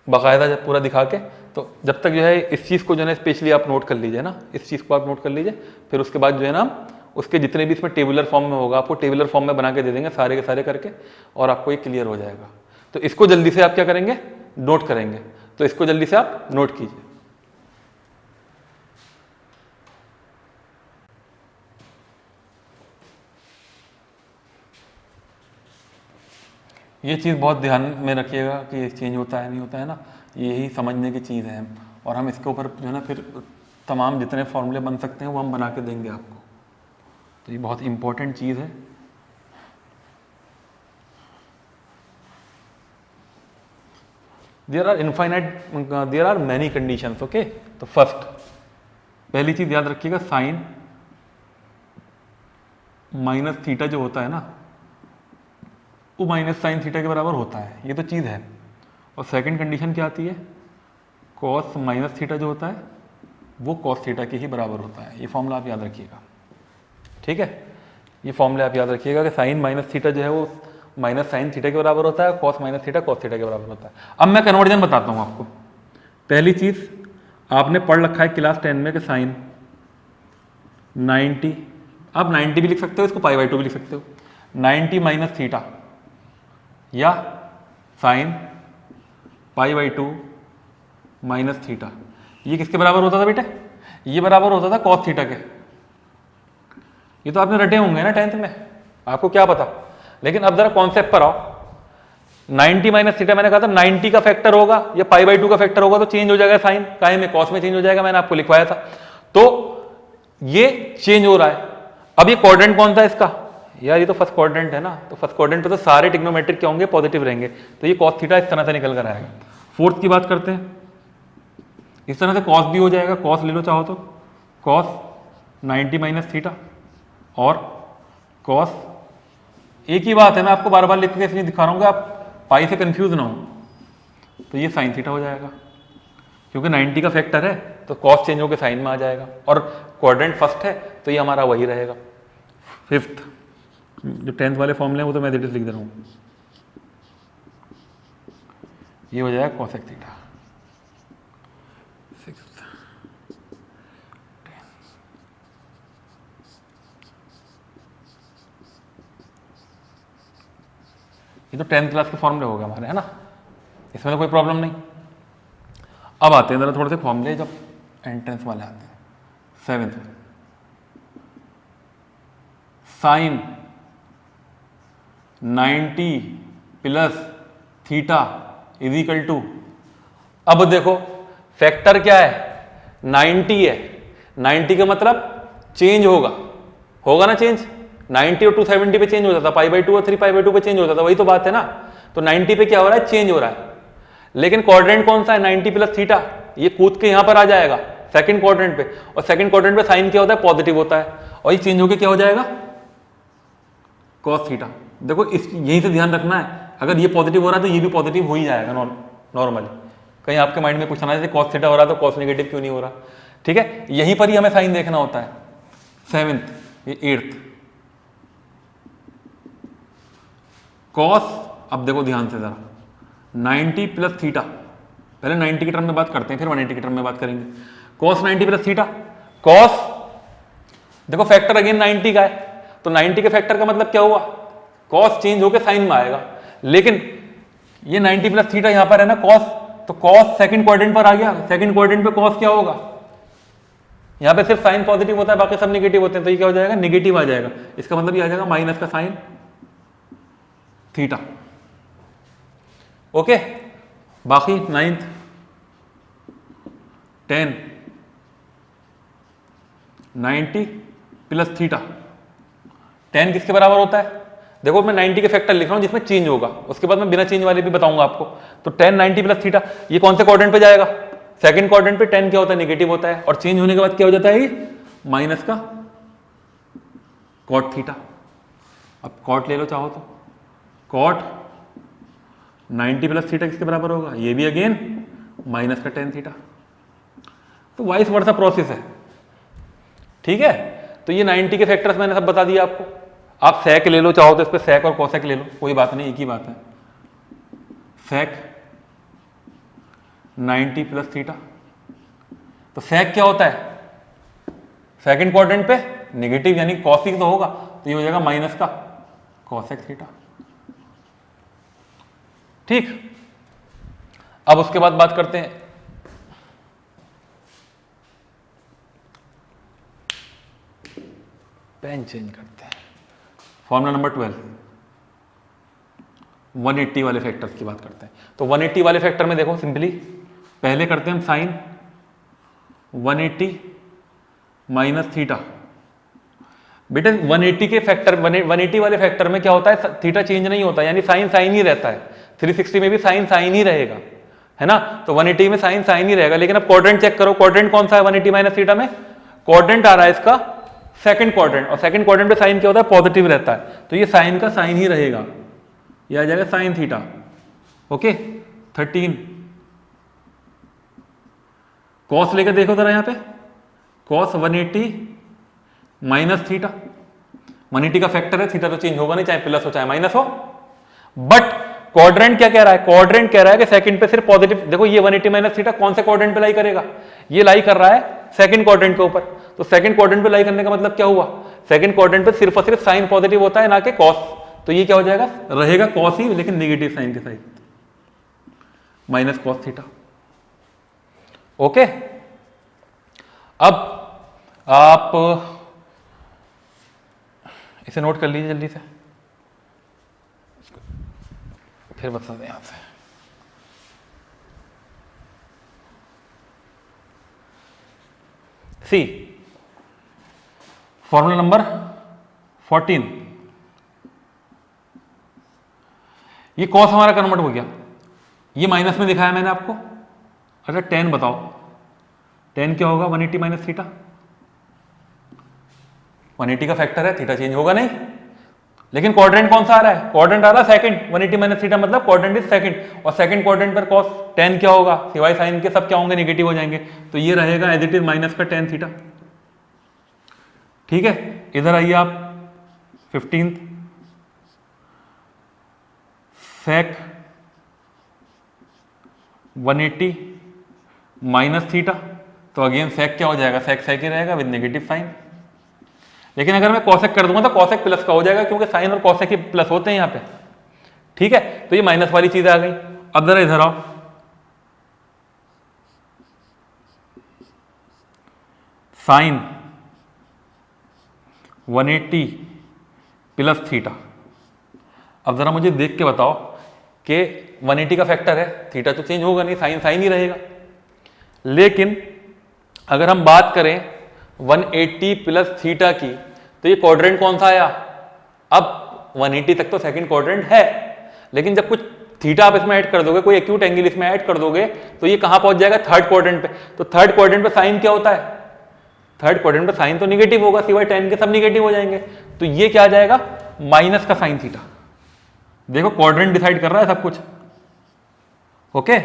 बाकायदा जब पूरा दिखा के। तो जब तक जो है इस चीज़ को जो है स्पेशली आप नोट कर लीजिए ना, इस चीज़ को आप नोट कर लीजिए, फिर उसके बाद जो है ना उसके जितने भी इसमें टेबुलर फॉर्म में होगा आपको टेबुलर फॉर्म में बना के दे देंगे सारे के सारे करके, और आपको ये क्लियर हो जाएगा। तो इसको जल्दी से आप क्या करेंगे, नोट करेंगे। तो इसको जल्दी से आप नोट कीजिए। ये चीज़ बहुत ध्यान में रखिएगा कि ये चेंज होता है नहीं होता है ना, यही समझने की चीज़ है। और हम इसके ऊपर जो है ना फिर तमाम जितने फॉर्मूले बन सकते हैं वो हम बना के देंगे आपको। तो ये बहुत इंपॉर्टेंट चीज़ है। There are many conditions, okay. तो फर्स्ट पहली चीज़ याद रखिएगा, साइन माइनस थीटा जो होता है ना वो माइनस साइन थीटा के बराबर होता है, ये तो चीज़ है। और सेकंड कंडीशन क्या आती है, कॉस माइनस थीटा जो होता है वो कॉस थीटा के ही बराबर होता है। ये फॉर्मूला आप याद रखिएगा, ठीक है। ये फॉर्मूला आप याद रखिएगा कि साइन माइनस थीटा जो है वो माइनस साइन थीटा के बराबर होता है, cos minus theta cos theta के बराबर होता है। अब मैं कन्वर्जन बताता हूँ आपको। पहली चीज आपने पढ़ रखा है क्लास 10 में कि साइन 90, आप 90 भी लिख सकते हो, इसको पाई बाई 2 भी लिख सकते हो, 90 माइनस थीटा या sine pi by 2 minus theta, ये किसके बराबर होता था बेटे? ये बराबर होता था कॉस थीटा के। ये तो आपने रटे होंगे ना 10th में, आपको क्या पता। लेकिन अब जरा कॉन्सेप्ट पर आओ। 90 माइनस थीटा मैंने कहा था 90 का फैक्टर होगा या पाई बाई 2 का फैक्टर होगा तो चेंज हो जाएगा साइन, काहे में कॉस में चेंज हो जाएगा, मैंने आपको लिखवाया था। तो ये चेंज हो रहा है। अब ये क्वाड्रेंट कौन सा है इसका? यार ये तो फर्स्ट क्वाड्रेंट है ना, तो फर्स्ट क्वाड्रेंट पे तो सारे ट्रिग्नोमेट्रिक क्या होंगे? पॉजिटिव रहेंगे। तो ये कॉस थीटा इस तरह से निकल कर आएगा। फोर्थ की बात करते हैं, इस तरह से कॉस भी हो जाएगा, कॉस ले लो चाहो तो, कॉस 90 माइनस थीटा और कॉस, एक ही बात है, मैं आपको बार बार लिख के इसलिए दिखा रहा हूँ कि आप पाई से कंफ्यूज ना हो। तो ये साइन थीटा हो जाएगा, क्योंकि 90 का फैक्टर है तो कॉस चेंज होकर साइन में आ जाएगा, और क्वाड्रेंट फर्स्ट है तो ये हमारा वही रहेगा। फिफ्थ, जो 10th वाले फॉर्मूले हैं वो तो मैं लिख दे रहा हूँ, ये हो जाएगा कॉसेक थीटा। सिक्स्थ, ये तो 10th क्लास के फॉर्मूले हो गए हमारे, है ना, इसमें तो कोई प्रॉब्लम नहीं। अब आते हैं जरा थोड़े से फॉर्मूले जब एंट्रेंस वाले आते हैं। 7th, sine 90 plus theta is equal to, अब देखो फैक्टर क्या है? 90 है, 90 का मतलब चेंज होगा ना चेंज, 90 और 270 पे चेंज हो जाता, पाई बाई 2 और 3 पाई बाई 2 पे चेंज हो जाता, वही तो बात है ना। तो 90 पे क्या हो रहा है? चेंज हो रहा है। लेकिन क्वाड्रेंट कौन सा है? 90 प्लस थीटा, ये कूद के यहां पर आ जाएगा सेकंड क्वाड्रेंट पे, और सेकंड क्वाड्रेंट पे साइन क्या होता है? पॉजिटिव होता है, और ये चेंज होके क्या हो जाएगा? Cos theta. देखो इस यहीं से ध्यान रखना है, अगर ये पॉजिटिव हो रहा है तो ये भी पॉजिटिव हो ही जाएगा नॉर्मली। कहीं आपके माइंड में पूछना है कॉस थीटा हो रहा है तो कॉस नेगेटिव क्यों नहीं हो रहा, ठीक है, यहीं पर ही हमें साइन देखना होता है। 7th, ये 8th, कॉस, अब देखो ध्यान से जरा, 90 प्लस थीटा, पहले 90 के टर्म में बात करते हैं फिर 180 के टर्म में बात करेंगे। कॉस 90 प्लस थीटा, कॉस देखो फैक्टर अगेन 90 का है, तो 90 के फैक्टर का मतलब क्या हुआ? कॉस चेंज होकर साइन में आएगा। लेकिन ये 90 प्लस थीटा यहां पर है ना कॉस, तो कॉस सेकंड क्वाड्रेंट पर आ गया, सेकंड क्वाड्रेंट पे कॉस क्या होगा? यहां पे सिर्फ साइन पॉजिटिव होता है, बाकी सब नेगेटिव होते हैं, तो ये क्या हो जाएगा? नेगेटिव आ जाएगा। इसका मतलब ये आ जाएगा माइनस का साइन थीटा। ओके, बाकी 9th, 10, 90 प्लस थीटा, 10 किसके बराबर होता है? देखो मैं 90 के फैक्टर लिख रहा हूं जिसमें चेंज होगा, उसके बाद मैं बिना चेंज वाले भी बताऊंगा आपको। तो 10 90 प्लस थीटा, ये कौन से क्वाड्रेंट पे जाएगा? सेकंड क्वाड्रेंट पे। 10 क्या होता है? नेगेटिव होता है, और चेंज होने के बाद क्या हो जाता है? ये माइनस का कॉट थीटा। अब कॉट ले लो चाहो तो, कॉट 90 प्लस थीटा किसके बराबर होगा? ये भी अगेन माइनस का tan थीटा। तो वाइस वर्सा प्रोसेस है, ठीक है। तो ये 90 के फैक्टर्स मैंने सब बता दिया आपको। आप सेक ले लो चाहो तो, इस पर सेक और कोसेक ले लो, कोई बात नहीं, एक ही बात है। सेक 90 प्लस थीटा, तो सेक क्या होता है? सेकंड क्वाड्रेंट पे नेगेटिव यानी कॉसिक तो होगा, तो ये हो जाएगा माइनस का कोसेक थीटा, ठीक। अब उसके बाद बात करते हैं पेन चेंज करते हैं, फॉर्मूला नंबर 12, 180 वाले फैक्टर्स की बात करते हैं। तो 180 वाले फैक्टर में देखो सिंपली पहले करते हैं हम साइन 180 माइनस थीटा। बेटा 180 के फैक्टर 180 वाले फैक्टर में क्या होता है? थीटा चेंज नहीं होता, यानी साइन साइन ही रहता है। 360 में भी साइन साइन ही रहेगा, है ना। तो 180 में साइन साइन ही रहेगा। लेकिन अब क्वाड्रेंट चेक करो, क्वाड्रेंट कौन सा है 180 माइनस थीटा में? क्वाड्रेंट आ रहा है इसका सेकंड क्वाड्रेंट, और सेकंड क्वाड्रेंट पे साइन क्या होता है? पॉजिटिव रहता है, तो ये साइन का साइन ही रहेगा, ये आ जाएगा साइन थीटा। ओके, 13 कॉस लेकर देखो जरा यहाँ पे, कॉस 180 माइनस थीटा, 180 का फैक्टर है, थीटा तो चेंज होगा नहीं चाहे प्लस हो चाहे माइनस हो। बट क्वाड्रेंट क्या कह रहा है, क्वाड्रेंट कह रहा है कि सेकंड पे सिर्फ पॉजिटिव, देखो ये 180 माइनस थीटा कौन से क्वाड्रेंट पे लाई करेगा, ये लाई कर रहा है सेकंड क्वाड्रेंट के ऊपर। तो सेकंड क्वाड्रेंट पे लाई करने का मतलब क्या हुआ, सेकंड क्वाड्रेंट पे सिर्फ और सिर्फ साइन पॉजिटिव होता है ना कि कॉस, तो ये क्या हो जाएगा, रहेगा कॉस ही लेकिन नेगेटिव साइन के side, minus cos theta. Okay, अब आप इसे नोट कर लीजिए जल्दी से, फिर बताते हैं आपसे। सी फॉर्मूला नंबर 14, ये कॉस हमारा कन्वर्ट हो गया, ये माइनस में दिखाया मैंने आपको। अच्छा टेन बताओ, टेन क्या होगा, 180 माइनस थीटा, 180 का फैक्टर है, थीटा चेंज होगा नहीं, लेकिन क्वाड्रेंट कौन सा आ रहा है, क्वाड्रेंट आ रहा है सेकंड, 180 माइनस थीटा मतलब क्वाड्रेंट इज सेकंड, और सेकंड क्वाड्रेंट पर कॉस टेन क्या होगा, सिवाय साइन के सब क्या होंगे, नेगेटिव हो जाएंगे, तो ये रहेगा एज इट इज माइनस का टेन थीटा। ठीक है, इधर आइए आप 15 सेक 180 माइनस थीटा, तो अगेन सेक क्या हो जाएगा, सेक सेक ही रहेगा विद नेगेटिव साइन। लेकिन अगर मैं कॉसेक कर दूंगा तो कॉसेक प्लस का हो जाएगा, क्योंकि साइन और कॉसेक ही प्लस होते हैं यहाँ पे। ठीक है, तो ये माइनस वाली चीज आ गई। अब जरा इधर आओ, साइन 180 प्लस थीटा। अब जरा मुझे देख के बताओ कि 180 का फैक्टर है, थीटा तो चेंज होगा नहीं, साइन साइन ही रहेगा। लेकिन अगर हम बात करें 180 प्लस थीटा की, तो ये क्वाड्रेंट कौन सा आया, अब 180 तक तो सेकंड क्वाड्रेंट है, लेकिन जब कुछ थीटा आप इसमें ऐड कर दोगे, कोई एक्यूट एंगल इसमें ऐड कर दोगे, तो ये कहां पहुंच जाएगा, थर्ड क्वाड्रेंट पे। तो थर्ड क्वाड्रेंट पे साइन क्या होता है, थर्ड क्वाड्रेंट पे साइन तो निगेटिव होगा, सिवाय टेन के सब निगेटिव हो जाएंगे, तो ये क्या आ जाएगा, माइनस का साइन थीटा। देखो क्वाड्रेंट डिसाइड कर रहा है सब कुछ। ओके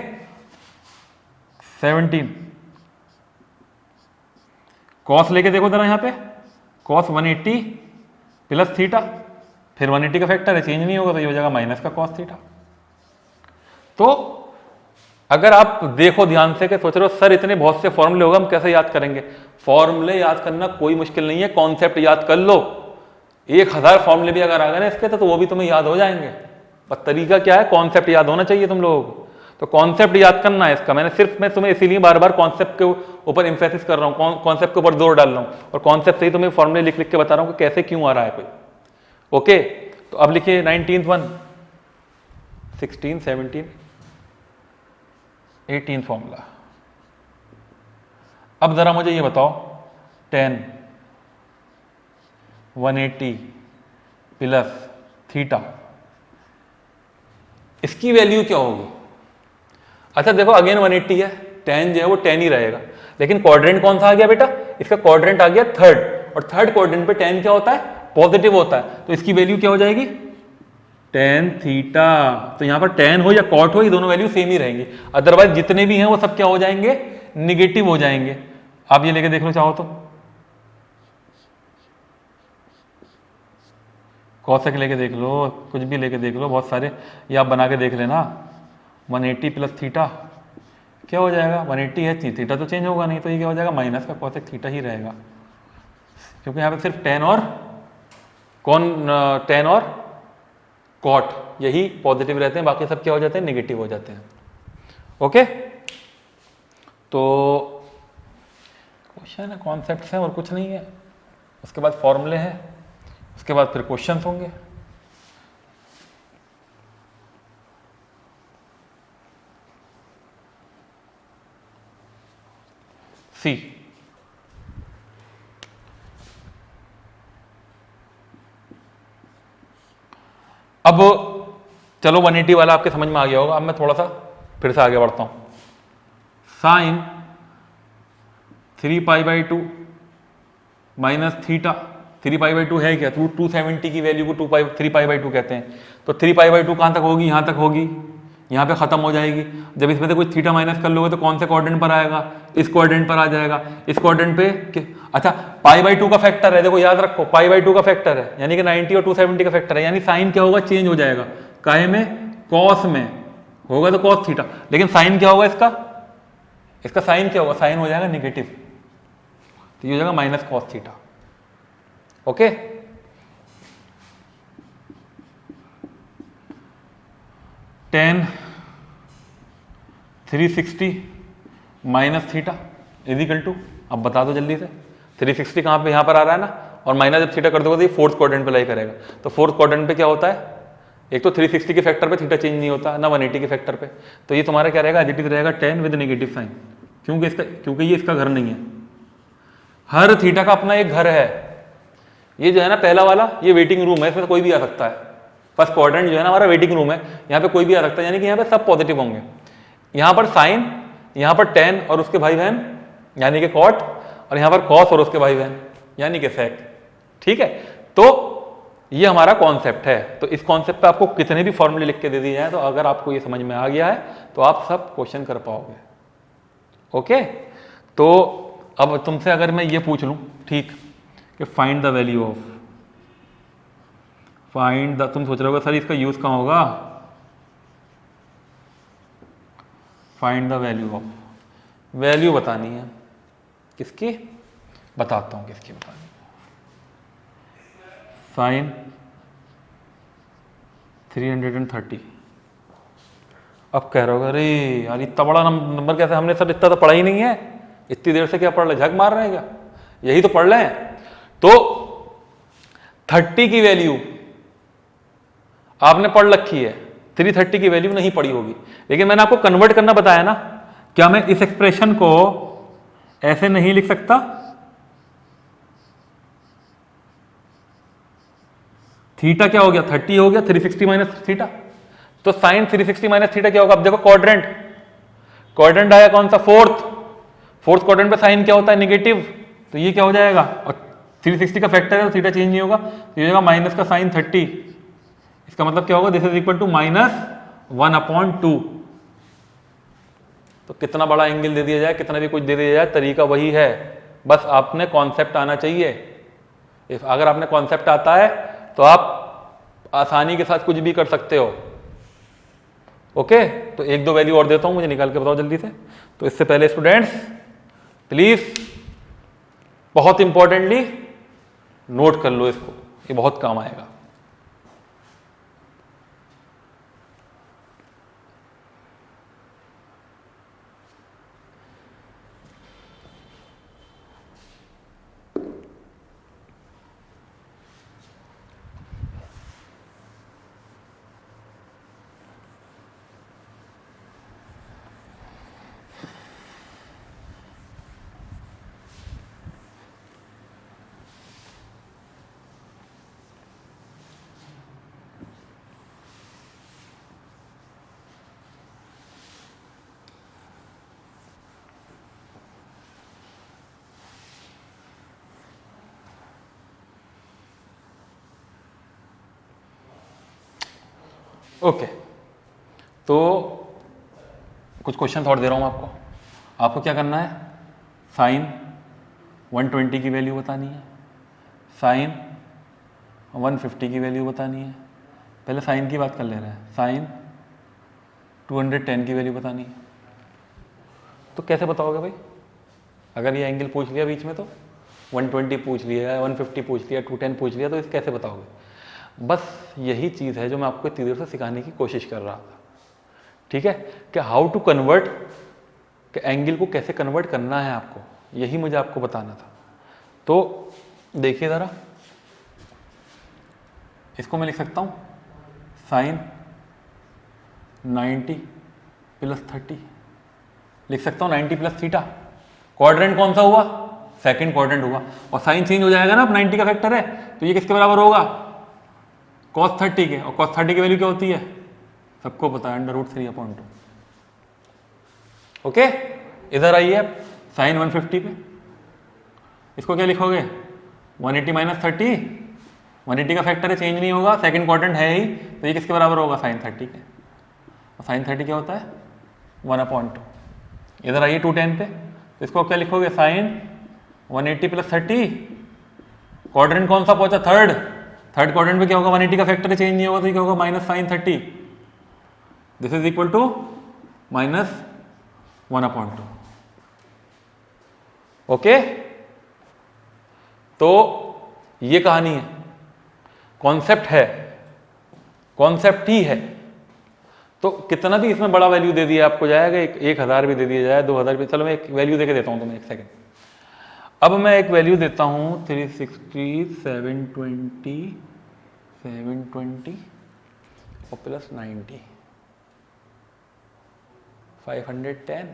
17 कॉस लेके देखो जरा यहां पे, कॉस 180 प्लस थीटा, फिर 180 का फैक्टर है, चेंज नहीं होगा, तो ये हो जाएगा माइनस का कॉस थीटा। तो अगर आप देखो ध्यान से कि सोच रहे हो सर इतने बहुत से फॉर्मूले होगा हम कैसे याद करेंगे, फॉर्मूले याद करना कोई मुश्किल नहीं है, कॉन्सेप्ट याद कर लो। 1000 फॉर्मूले भी अगर आ गए ना इसके, तो वो भी तुम्हें याद हो जाएंगे। पर तरीका क्या है, कॉन्सेप्ट याद होना चाहिए तुम लोगों को, तो कॉन्सेप्ट याद करना है इसका। मैं तुम्हें इसीलिए बार बार कॉन्सेप्ट के ऊपर इंफेसिस कर रहा हूँ, कॉन्सेप्ट के ऊपर जोर डाल रहा हूँ, और कॉन्सेप्ट से ही तुम्हें फॉर्मूले लिख लिख के बता रहा हूँ कि कैसे क्यों आ रहा है कोई। ओके, तो अब लिखिए 19th वन, 16, 17, 18 फॉर्मूला। अब जरा मुझे ये बताओ 10 180 प्लस थीटा, इसकी वैल्यू क्या होगी। अच्छा देखो अगेन 180 है, tan जो है वो tan ही रहेगा, लेकिन क्वाड्रेंट कौन सा आ गया बेटा, इसका क्वाड्रेंट आ गया थर्ड, और थर्ड क्वाड्रेंट पे tan क्या होता है, पॉजिटिव होता है, तो इसकी वैल्यू क्या हो जाएगी, tan थीटा। तो यहां पर tan हो या cot हो, ये दोनों वैल्यू सेम ही रहेंगी, अदरवाइज जितने भी हैं वो सब क्या हो जाएंगे, निगेटिव हो जाएंगे। आप ये लेके देख लो चाहो तो, कॉसेक लेके देख लो, कुछ भी लेके देख लो, बहुत सारे ये आप बना के देख लेना। 180 प्लस थीटा क्या हो जाएगा, 180 है, थीटा तो चेंज होगा नहीं, तो ये क्या हो जाएगा, माइनस का कॉसेक थीटा ही रहेगा, क्योंकि यहाँ पे सिर्फ tan और कॉट यही पॉजिटिव रहते हैं, बाकी सब क्या हो जाते हैं, नेगेटिव हो जाते हैं। ओके, तो क्वेश्चन है, कॉन्सेप्ट्स हैं और कुछ नहीं है, उसके बाद फॉर्मूले हैं, उसके बाद फिर क्वेश्चंस होंगे। सी अब चलो 180 वाला आपके समझ में आ गया होगा। अब मैं थोड़ा सा फिर से आगे बढ़ता हूं। साइन 3π/2 माइनस थीटा, 3π/2 है क्या, 270 की वैल्यू को 3π/2 कहते हैं, तो 3π/2 कहां तक होगी, यहां तक होगी, यहाँ पे खत्म हो जाएगी। जब इसमें से कुछ थीटा माइनस कर लोगे तो कौन से क्वाड्रेंट पर आएगा, इस क्वाड्रेंट पर आ जाएगा। इस क्वाड्रेंट पे अच्छा π/2 का फैक्टर है, देखो याद रखो π/2 का फैक्टर है, यानी कि 90 और 270 का फैक्टर है, यानी साइन क्या होगा, चेंज हो जाएगा। काहे में, कॉस में होगा तो कॉस थीटा, लेकिन साइन क्या होगा इसका साइन क्या होगा, साइन हो जाएगा निगेटिव, तो ये हो जाएगा minus cos theta. Okay, tan 360 minus theta is equal to, अब बता दो जल्दी से, 360 कहाँ पे, यहाँ पर आ रहा है ना, और माइनस जब थीटा कर दोगे तो ये फोर्थ क्वाड्रेंट पे लाई करेगा। तो फोर्थ क्वाड्रेंट पे क्या होता है, एक तो 360 के फैक्टर पे थीटा चेंज नहीं होता ना 180 के फैक्टर पे, तो ये तुम्हारा क्या रहेगा, एडिटिव रहेगा 10 विद नेगेटिव साइन, क्योंकि ये इसका घर नहीं है। हर थीटा का अपना एक घर है। ये जो है ना पहला वाला, ये वेटिंग रूम है, इसमें कोई भी आ सकता है। फर्स्ट क्वाड्रेंट जो है ना हमारा वेटिंग रूम है, यहाँ पे कोई भी आ सकता है, यानी कि यहाँ पे सब पॉजिटिव होंगे। यहाँ पर साइन, यहाँ पर tan और उसके भाई बहन यानी कि कॉट, और यहाँ पर कॉस और उसके भाई बहन यानी कि सेक। ठीक है, तो ये हमारा कॉन्सेप्ट है। तो इस कॉन्सेप्ट पे आपको कितने भी फॉर्मूले लिख के दे दिए जाए, तो अगर आपको ये समझ में आ गया है तो आप सब क्वेश्चन कर पाओगे। ओके, तो अब तुमसे अगर मैं ये पूछ लूं, ठीक, कि फाइंड द वैल्यू ऑफ, तुम सोच रहे होगे सर इसका यूज कहाँ होगा, find the value of, value बतानी है किसकी, बताता हूं किसकी बतानी है। साइन 330। अब कह रहे हो अरे यार इतना बड़ा नंबर कैसे, हमने सर इतना तो पढ़ा ही नहीं है, इतनी देर से क्या पढ़ रहे, झक मार रहे हैं क्या, यही तो पढ़ रहे हैं। तो 30 की वैल्यू आपने पढ़ रखी है, 330 की वैल्यू नहीं पढ़ी होगी, लेकिन मैंने आपको कन्वर्ट करना बताया ना। क्या मैं इस एक्सप्रेशन को ऐसे नहीं लिख सकता, थीटा क्या हो गया, 30 हो गया, 360 माइनस थीटा, तो साइन 360 माइनस थीटा क्या होगा। अब देखो क्वाड्रेंट आया कौन सा, फोर्थ क्वाड्रेंट पे साइन क्या होता है, नेगेटिव, तो ये क्या हो जाएगा, और 360 का फैक्टर है तो थीटा चेंज नहीं होगा, तो ये होगा माइनस का साइन 30। इसका मतलब क्या होगा, दिस इज इक्वल टू -1/2। तो कितना बड़ा एंगल दे दिया जाए, कितना भी कुछ दे दिया जाए, तरीका वही है, बस आपने कॉन्सेप्ट आना चाहिए। अगर आपने कॉन्सेप्ट आता है तो आप आसानी के साथ कुछ भी कर सकते हो। ओके, तो एक दो वैल्यू और देता हूं, मुझे निकाल के बताओ जल्दी से। तो इससे पहले स्टूडेंट्स प्लीज बहुत इंपॉर्टेंटली नोट कर लो इसको, ये बहुत काम आएगा। ओके, तो कुछ क्वेश्चन और दे रहा हूं मैं आपको क्या करना है, साइन 120 की वैल्यू बतानी है, साइन 150 की वैल्यू बतानी है। पहले साइन की बात कर ले रहे हैं, साइन 210 की वैल्यू बतानी है। तो कैसे बताओगे भाई, अगर ये एंगल पूछ लिया बीच में तो 120 पूछ लिया, 150 पूछ लिया, 210 पूछ लिया, तो इसे कैसे बताओगे। बस यही चीज़ है जो मैं आपको इतनी देर से सिखाने की कोशिश कर रहा था। ठीक है, कि हाउ टू कन्वर्ट, कि एंगल को कैसे कन्वर्ट करना है आपको, यही मुझे आपको बताना था। तो देखिए ज़रा, इसको मैं लिख सकता हूँ साइन 90 + 30, लिख सकता हूँ 90 + थीटा। क्वाड्रेंट कौन सा हुआ, सेकंड क्वाड्रेंट हुआ, और साइन चेंज हो जाएगा ना, अब 90 का फैक्टर है तो ये किसके बराबर होगा, cos 30 के, और cos 30 की वैल्यू क्या होती है, सबको पता है, √3/2। ओके, इधर आइए आप साइन 150 पे, इसको क्या लिखोगे, 180 - 30, 180 का फैक्टर है, चेंज नहीं होगा, सेकंड क्वाड्रेंट है ही, तो ये किसके बराबर होगा, साइन 30 के। तो साइन 30 क्या होता है 1/2। इधर आइए 2tan पे, तो इसको क्या लिखोगे साइन 180 + 30। क्वाड्रेंट कौन सा पहुंचा थर्ड क्वाड्रेंट पे क्या होगा 180 का फैक्टर चेंज नहीं होगा तो क्या होगा minus sine 30। This is equal to -1/2। Okay, तो ये कहानी है, कॉन्सेप्ट है, कॉन्सेप्ट ही है। तो कितना भी इसमें बड़ा वैल्यू दे दिया आपको जाएगा, 1000 भी दे दिया जाए, 2000 भी, चलो मैं एक वैल्यू दे के देता हूं तुम्हें, एक सेकेंड। अब मैं एक वैल्यू देता हूं 360, 720 और प्लस 90, 510।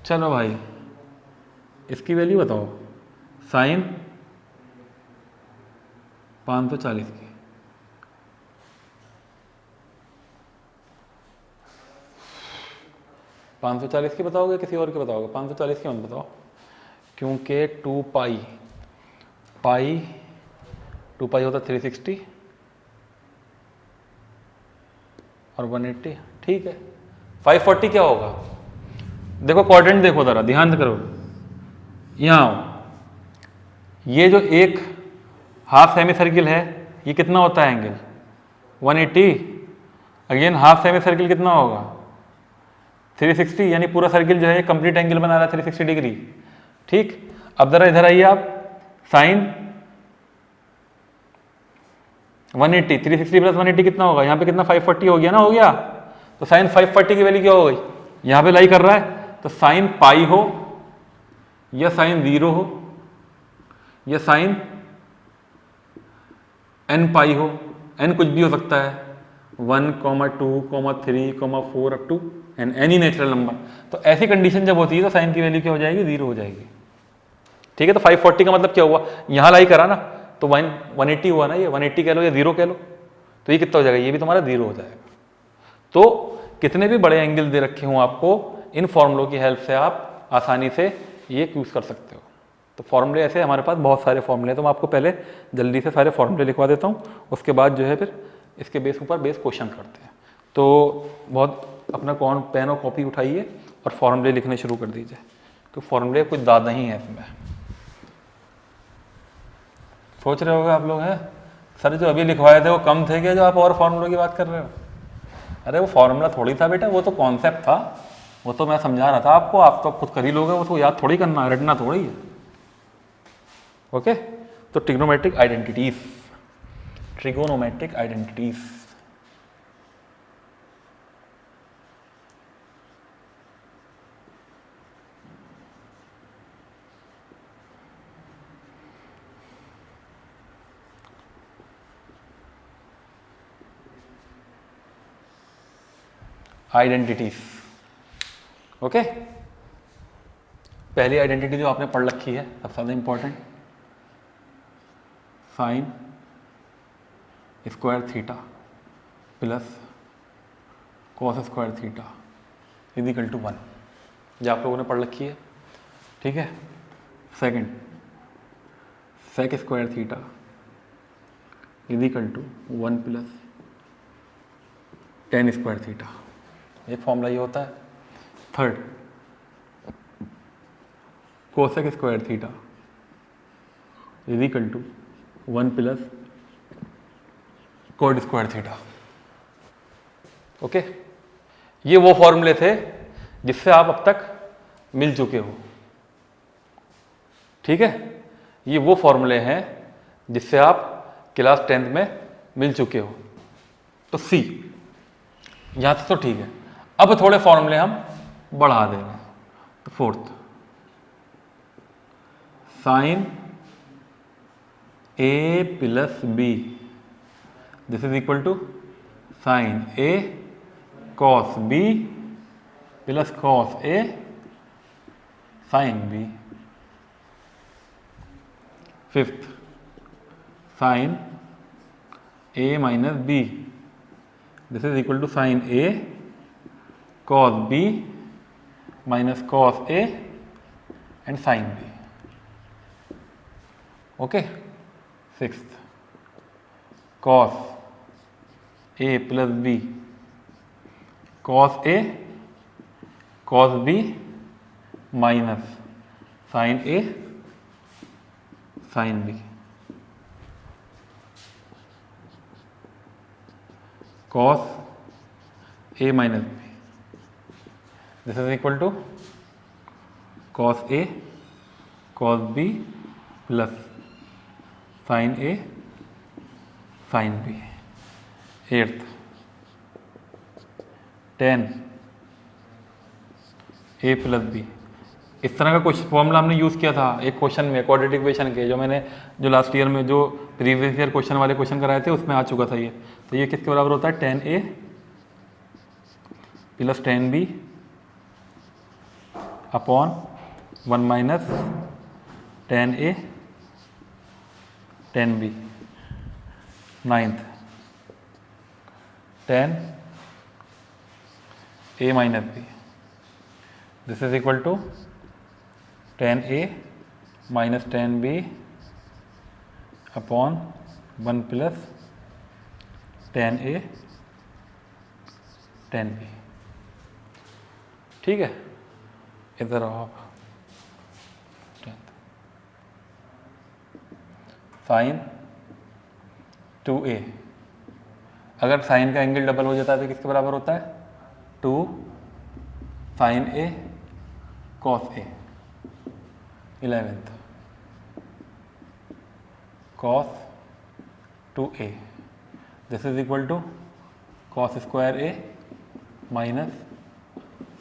चलो भाई इसकी वैल्यू बताओ, साइन 540 की, $540 की बताओगे किसी और की बताओगे? 540 की मत बताओ, क्योंकि 2 पाई 2 पाई होता 360 और 180, ठीक है। 540 क्या होगा? देखो क्वाड्रेंट देखो जरा, ध्यान करो, यहाँ आओ, ये जो एक हाफ सेमी सर्किल है ये कितना होता है angle 180। Again half semi circle कितना होगा 360, यानी पूरा सर्किल जो है कंप्लीट एंगल बना रहा है 360 डिग्री, ठीक। अब जरा इधर आइए आप, साइन 180, 360 + 180 कितना होगा, यहाँ पे कितना 540 हो गया ना, हो गया। तो साइन 540 की वैल्यू क्या हो गई, यहाँ पे लाई कर रहा है, तो साइन पाई हो या साइन 0 हो या साइन n पाई हो, n कुछ भी हो सकता है, 1, 2, 3, 4 up to N, any natural number. तो ऐसी कंडीशन जब होती है तो साइन की वैल्यू क्या हो जाएगी 0 हो जाएगी, ठीक है। तो 540 का मतलब क्या हुआ, यहाँ लाई करा ना तो 180 हुआ ना, ये 180 कह लो या 0 कह लो, तो ये कितना हो जाएगा, ये भी तुम्हारा 0 हो जाएगा। तो कितने भी बड़े एंगल दे रखे हों आपको, इन फॉर्मूलों की हेल्प से आप आसानी से ये यूज़ कर सकते हो। तो फॉर्मूले ऐसे हमारे पास बहुत सारे फॉर्मूले, तो मैं आपको पहले जल्दी से सारे फॉर्मूले लिखवा देता हूँ, उसके बाद जो है फिर इसके बेस क्वेश्चन करते हैं। तो बहुत अपना पेन और कॉपी उठाइए और फॉर्मूले लिखने शुरू कर दीजिए। तो फॉर्मूले कुछ ज़्यादा ही है इसमें, सोच रहे होगे आप लोग हैं सर जो अभी लिखवाए थे वो कम थे क्या, जो आप और फॉर्मूलों की बात कर रहे हो? अरे वो फॉर्मूला थोड़ी था बेटा, वो तो कॉन्सेप्ट था, वो तो मैं समझा रहा था आपको, आप तो खुद कर ही लोगे, वो तो याद थोड़ी करना, रटना थोड़ी है। ओके, तो ट्रिग्नोमेट्रिक आइडेंटिटीज, आइडेंटिटीज। ओके, पहली आइडेंटिटी जो आपने पढ़ रखी है सबसे ज़्यादा important, sine square theta plus cos square theta is equal to 1, जो आप लोगों ने पढ़ रखी है, ठीक है। Second, sec square theta is equal to 1 plus tan square theta, एक फॉर्मूला ये होता है। Third, cosec square theta is equal to 1 plus cot square theta. Okay, ये वो फॉर्मूले थे जिससे आप अब तक मिल चुके हो, ठीक है। ये वो फॉर्मूले हैं जिससे आप क्लास 10th में मिल चुके हो। तो सी यहां तक तो ठीक है। अब थोड़े फॉर्मूले हम बढ़ा दे रहे हैं। तो fourth, sine A plus B this is equal to sine A cos B plus cos A sine B. Fifth, sine A minus B this is equal to sine A cos b minus cos a and sin b. Okay. Sixth, cos a plus b cos A cos B minus sine A sine B, cos A minus B, this is equal to cos A cos B plus sine A sine B. Eighth, tan A plus B. इस तरह का कुछ formula हमने use किया था एक question में, quadratic equation के, जो मैंने जो लास्ट ईयर में जो प्रीवियस ईयर क्वेश्चन वाले क्वेश्चन कराए थे उसमें आ चुका था ये। तो ये किसके बराबर होता है, tan A plus tan B upon one minus tan A tan B. Ninth, tan A minus B, this is equal to tan A minus tan B upon one plus tan A tan B. ठीक है, इधर आओ आप। Sign 2a, अगर sign का angle double हो जाता है तो किसके बराबर होता है, 2 sine A cos A. 11th, cos 2a, this is equal to cos square A minus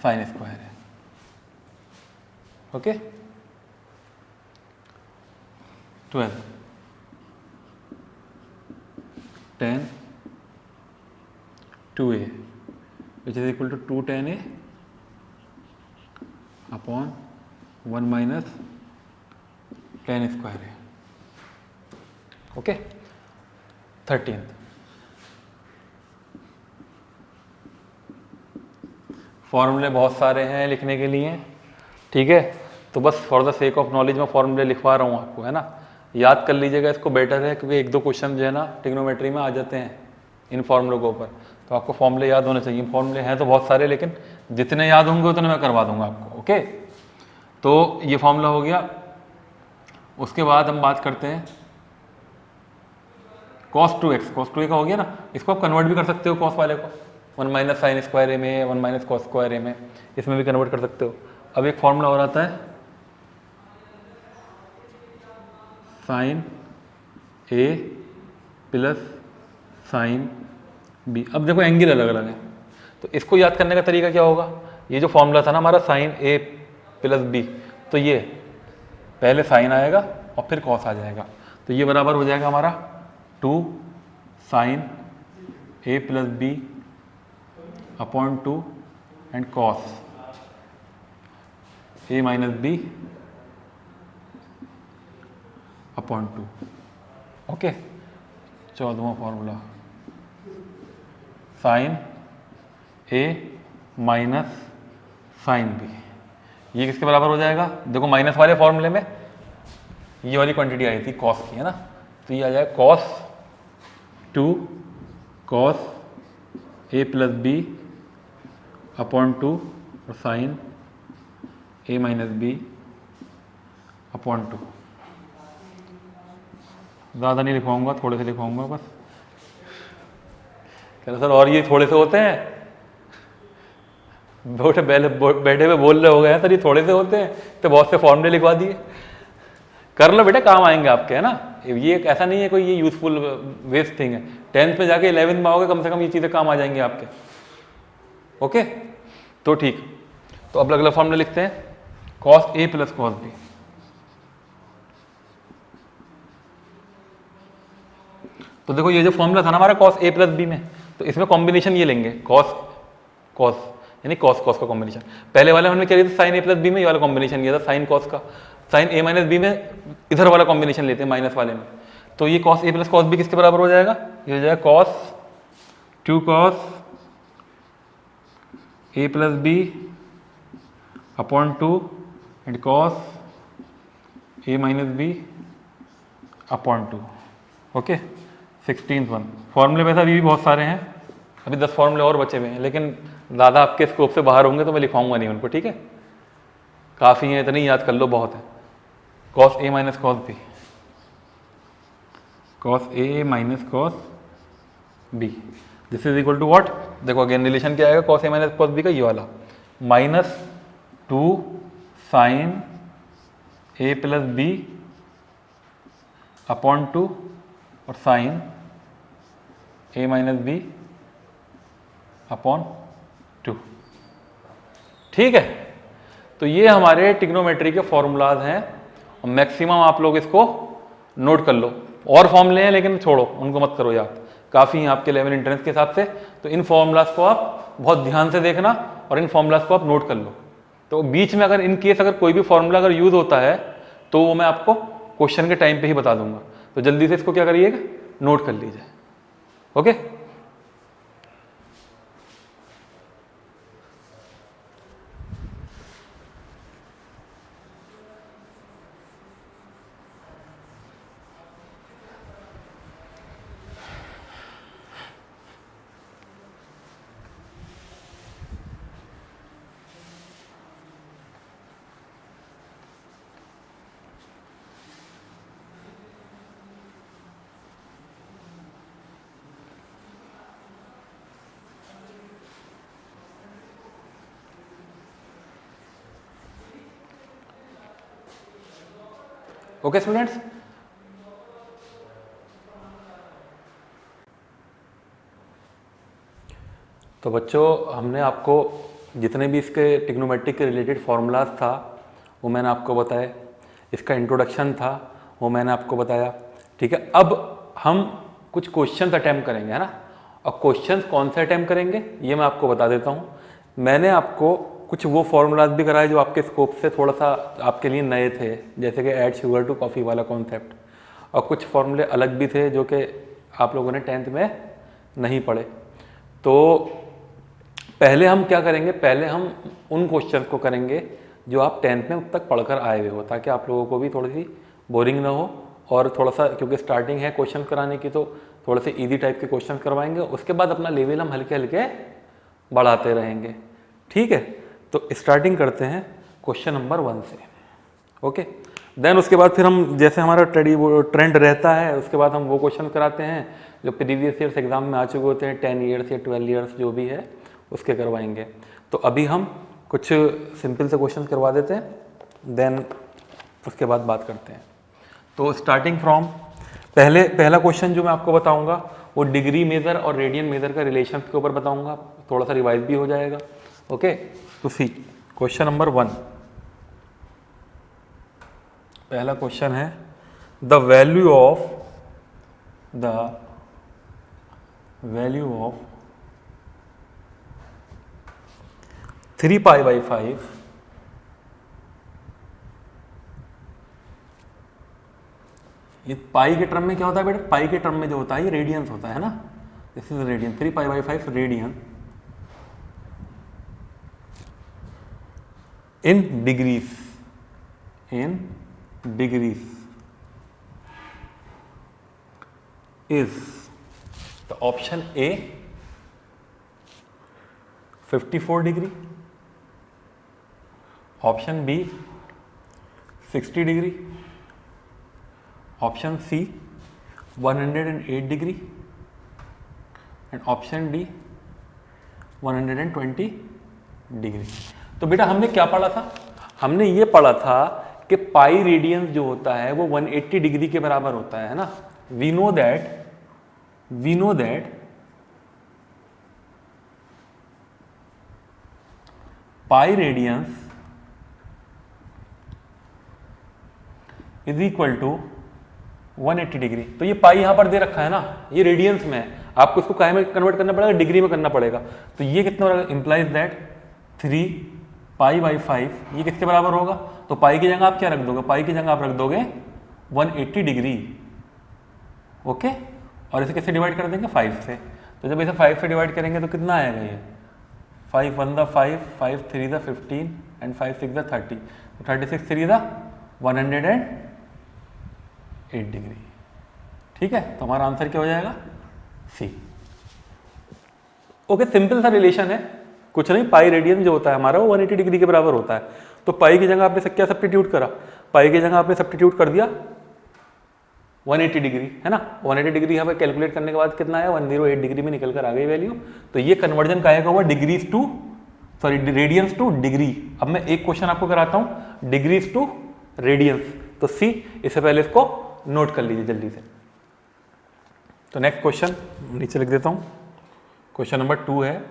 sine square A. Okay. 12, tan 2a which is equal to 2 tan a upon 1 minus tan square a. Okay. 13th, फॉर्मूले बहुत सारे हैं लिखने के लिए, ठीक है, तो बस for the sake of knowledge मैं फॉर्मूले लिखवा रहा हूँ आपको, है ना, याद कर लीजिएगा इसको, बेटर है, क्योंकि एक दो क्वेश्चन जो है ना ट्रिग्नोमेट्री में आ जाते हैं इन फॉर्मूलों के ऊपर, तो आपको फॉर्मूले याद होने चाहिए। फॉर्मूले हैं तो बहुत सारे, लेकिन जितने याद होंगे उतने मैं करवा दूंगा आपको। ओके, तो ये फॉर्मूला हो गया। उसके बाद हम बात करते हैं cos 2x, cos 2a का हो गया ना, इसको आप कन्वर्ट भी कर सकते हो cos वाले को, 1 माइनस साइन स्क्वायर ए में, 1 माइनस कॉस स्क्वायर ए में, इसमें भी कन्वर्ट कर सकते हो। अब एक फॉर्मूला और आता है sign A plus sine B. अब देखो एंगल अलग अलग है, तो इसको याद करने का तरीका क्या होगा, ये जो फॉर्मूला था ना हमारा साइन ए प्लस बी, तो ये पहले साइन आएगा और फिर कॉस आ जाएगा, तो ये बराबर हो जाएगा हमारा 2 sine A plus B upon 2 and cos A minus B upon 2। Okay, 14वां formula sine A minus sine B, ये किसके बराबर हो जाएगा, देखो माइनस वाले फॉर्मूले में ये वाली क्वांटिटी आई थी कॉस की, है ना, तो ये आ जाएगा cos 2 cos A plus B upon 2 और sine A minus B upon 2। ज़्यादा नहीं लिखवाऊंगा, थोड़े से लिखवाऊंगा बस। कह रहे सर और ये थोड़े से होते हैं, बैठे हुए बोल रहे हो गए हैं सर ये थोड़े से होते हैं, तो बहुत से फॉर्मूले लिखवा दिए। कर लो बेटा, काम आएंगे आपके, है ना, ये ऐसा नहीं है कोई ये यूजफुल वेस्ट थिंग है। 10th में जाके 11th में आओगे, कम से कम ये चीज़ें काम आ जाएंगी आपके। ओके, तो ठीक, तो अब अलग अलग फॉर्मूले लिखते हैं। Cos A plus cos B, तो देखो ये जो फॉर्मूला था ना हमारा कॉस ए प्लस बी में, तो इसमें कॉम्बिनेशन ये लेंगे कॉस कॉस, यानी कॉस कॉस का कॉम्बिनेशन। पहले वाले हमने क्या लिया था, साइन ए प्लस बी में ये वाला कॉम्बिनेशन लिया था साइन कॉस का, साइन ए माइनस बी में इधर वाला कॉम्बिनेशन लेते हैं माइनस वाले में, तो ये cos A plus cos B किसके बराबर हो जाएगा, ये हो जाएगा cos 2 cos A plus B upon 2 and cos A minus B upon 2। Okay, 16th one. फॉर्मूले वैसे अभी भी बहुत सारे हैं, अभी 10 फॉर्मूले और बचे हुए हैं, लेकिन ज़्यादा आपके स्कोप से बाहर होंगे तो मैं लिखवाऊंगा नहीं उनको, ठीक है। काफ़ी है, इतने याद कर लो, बहुत है। Cos A minus cos B, cos A minus cos B, this is equal to what? देखो अगेन रिलेशन क्या आएगा cos A minus cos B का, ये वाला, minus 2 sine A plus B upon 2 और sine A minus B upon 2, ठीक है। तो ये हमारे ट्रिग्नोमेट्री के फॉर्मूलाज हैं और मैक्सिमम आप लोग इसको नोट कर लो। और फॉर्मूले हैं लेकिन छोड़ो, उनको मत करो याद, काफ़ी हैं आपके लेवल एंट्रेंस के हिसाब से। तो इन फॉर्मूलाज को आप बहुत ध्यान से देखना और इन फॉर्मूलाज को आप नोट कर लो। तो बीच में अगर इन केस अगर कोई भी फॉर्मूला अगर यूज़ होता है तो वो मैं आपको क्वेश्चन के टाइम पे ही बता दूंगा। तो जल्दी से इसको क्या करिएगा, नोट कर लीजिए, ओके। ओके स्टूडेंट्स, तो बच्चों हमने आपको जितने भी इसके ट्रिग्नोमेट्रिक के रिलेटेड फार्मूलाज था वो मैंने आपको बताया, इसका इंट्रोडक्शन था वो मैंने आपको बताया, ठीक है। अब हम कुछ क्वेश्चंस अटैम्प्ट करेंगे, है ना। और क्वेश्चंस कौन से अटैम्प्ट करेंगे ये मैं आपको बता देता हूँ। मैंने आपको कुछ वो फार्मूलाज भी कराए जो आपके स्कोप से थोड़ा सा आपके लिए नए थे, जैसे कि ऐड शुगर टू कॉफ़ी वाला कॉन्सेप्ट, और कुछ फार्मूले अलग भी थे जो कि आप लोगों ने 10th में नहीं पढ़े। तो पहले हम क्या करेंगे, पहले हम उन क्वेश्चन को करेंगे जो आप 10th में अब तक पढ़कर आए हुए हो, ताकि आप लोगों को भी थोड़ी सी बोरिंग ना हो। और थोड़ा सा क्योंकि स्टार्टिंग है क्वेश्चन कराने की, तो थोड़े से इजी टाइप के क्वेश्चन करवाएंगे, उसके बाद अपना लेवल हम हल्के हल्के बढ़ाते रहेंगे, ठीक है। तो स्टार्टिंग करते हैं क्वेश्चन नंबर 1 से, ओके। देन उसके बाद फिर हम जैसे हमारा ट्रेंड रहता है, उसके बाद हम वो क्वेश्चन कराते हैं जो प्रीवियस ईयर्स एग्जाम में आ चुके होते हैं, 10 ईयर्स या 12 ईयर्स जो भी है उसके करवाएंगे। तो अभी हम कुछ सिंपल से क्वेश्चन करवा देते हैं, देन उसके बाद बात करते हैं। तो स्टार्टिंग फ्रॉम पहला क्वेश्चन जो मैं आपको बताऊंगा वो डिग्री मेजर और रेडियन मेजर का रिलेशन के ऊपर बताऊंगा, थोड़ा सा रिवाइज भी हो जाएगा, ओके। तो सी क्वेश्चन नंबर 1, पहला क्वेश्चन है the value of 3 pi by 5 ये पाई के टर्म में क्या होता है बेटा, पाई के टर्म में जो होता है ये रेडियंस होता है ना, this is radian, 3 pi by 5 radian in degrees is the option A 54 degree, option B 60 degree, option C 108 degree and option D 120 degree. तो बेटा हमने क्या पढ़ा था, हमने ये पढ़ा था कि पाई रेडियंस जो होता है वो 180 डिग्री के बराबर होता है ना। We know that pi radians is equal to 180 degree. तो ये पाई यहां पर दे रखा है ना, ये रेडियंस में है, आपको इसको काय में कन्वर्ट करना पड़ेगा, डिग्री में करना पड़ेगा। तो ये कितना इंप्लाइज दैट 3 पाई बाई 5 ये किसके बराबर होगा, तो पाई की जगह आप क्या रख दोगे, पाई की जगह आप रख दोगे 180 डिग्री, ओके। और इसे किससे डिवाइड कर देंगे, 5 से। तो जब इसे 5 से डिवाइड करेंगे तो कितना आएगा ये, 5 1 द 5, 5 3 द 15 एंड 5 6 द 30, तो 36 3 द 108 डिग्री, ठीक है। तो हमारा आंसर क्या हो जाएगा, सी, ओके। सिंपल सा रिलेशन है, कुछ नहीं, पाई रेडियन जो होता है हमारा वो 180 डिग्री के बराबर होता है। तो पाई की जगह आपने क्या सब्स्टिट्यूट करा, पाई की जगह आपने सब्स्टिट्यूट कर दिया 180 डिग्री, है ना। 180 डिग्री यहाँ पे कैलकुलेट करने के बाद कितना आया, 108 डिग्री में निकल कर आ गई वैल्यू। तो ये कन्वर्जन का हुआ degrees to, sorry radians to degree. अब मैं एक क्वेश्चन आपको कराता हूँ, डिग्रीज टू रेडियंस। तो सी, इससे पहले इसको नोट कर लीजिए जल्दी से। तो नेक्स्ट क्वेश्चन नीचे लिख देता हूँ, क्वेश्चन नंबर 2 है,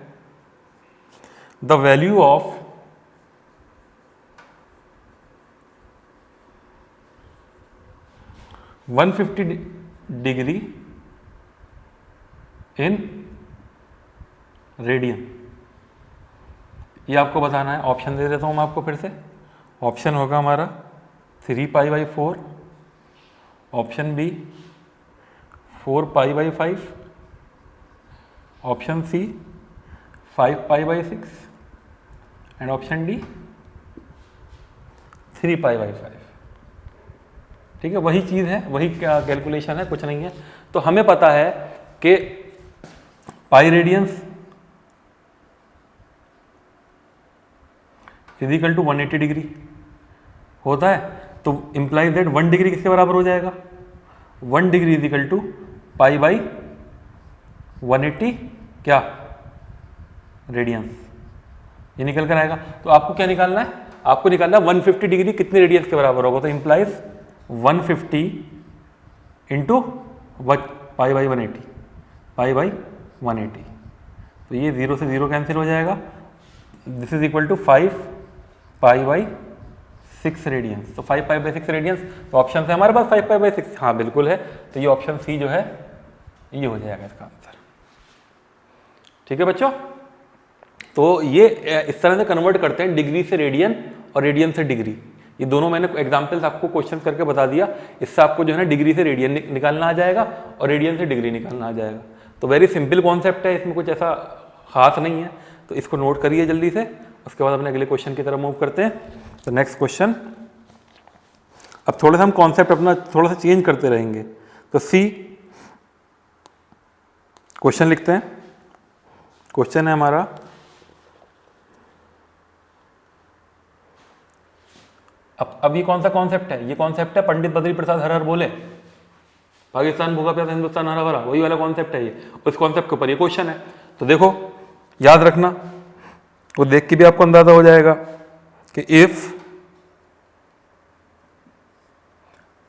the value of (150 degree in radian, ये आपको बताना है। ऑप्शन दे देता हूं मैं आपको फिर से। ऑप्शन होगा हमारा 3π/4, option B 4π/5, option C 5π/6 and option D 3π/5। ठीक है, वही चीज़ है, वही क्या कैलकुलेशन है, कुछ नहीं है। तो हमें पता है कि pi radians is equal to 180 degree होता है। तो इंप्लाइज दैट 1 डिग्री किसके बराबर हो जाएगा, 1 डिग्री इज इक्वल टू π/180 क्या रेडियंस, ये निकल कर आएगा। तो आपको क्या निकालना है, आपको निकालना है 150 डिग्री कितने रेडियंस के बराबर होगा। तो इंप्लाइज 150 इंटू π/180, π/180। तो ये 0 से 0 कैंसिल हो जाएगा। This is equal to 5π/6 radians. तो 5π/6 रेडियंस, तो ऑप्शन है हमारे पास 5π/6, हाँ बिल्कुल है। तो ये ऑप्शन सी जो है ये हो जाएगा इसका आंसर। ठीक है बच्चों, तो ये इस तरह से कन्वर्ट करते हैं डिग्री से रेडियन और रेडियन से डिग्री। ये दोनों मैंने एग्जांपल्स आपको क्वेश्चन करके बता दिया। इससे आपको जो है ना डिग्री से रेडियन निकालना आ जाएगा और रेडियन से डिग्री निकालना आ जाएगा। तो वेरी सिंपल कॉन्सेप्ट है, इसमें कुछ ऐसा खास नहीं है। तो इसको नोट करिए जल्दी से, उसके बाद अपने अगले क्वेश्चन की तरफ मूव करते हैं। तो नेक्स्ट क्वेश्चन, अब थोड़ा सा हम कॉन्सेप्ट अपना थोड़ा सा चेंज करते रहेंगे। तो सी क्वेश्चन लिखते हैं। क्वेश्चन है हमारा, अब ये कौन सा कॉन्सेप्ट है, ये कॉन्सेप्ट है पंडित बद्री प्रसाद हर हर बोले, पाकिस्तान भूखा प्यासा हिंदुस्तान हरा भरा, वही वाला कॉन्सेप्ट है ये। उस कॉन्सेप्ट के ऊपर ये क्वेश्चन है। तो देखो याद रखना, वो देख के भी आपको अंदाजा हो जाएगा कि if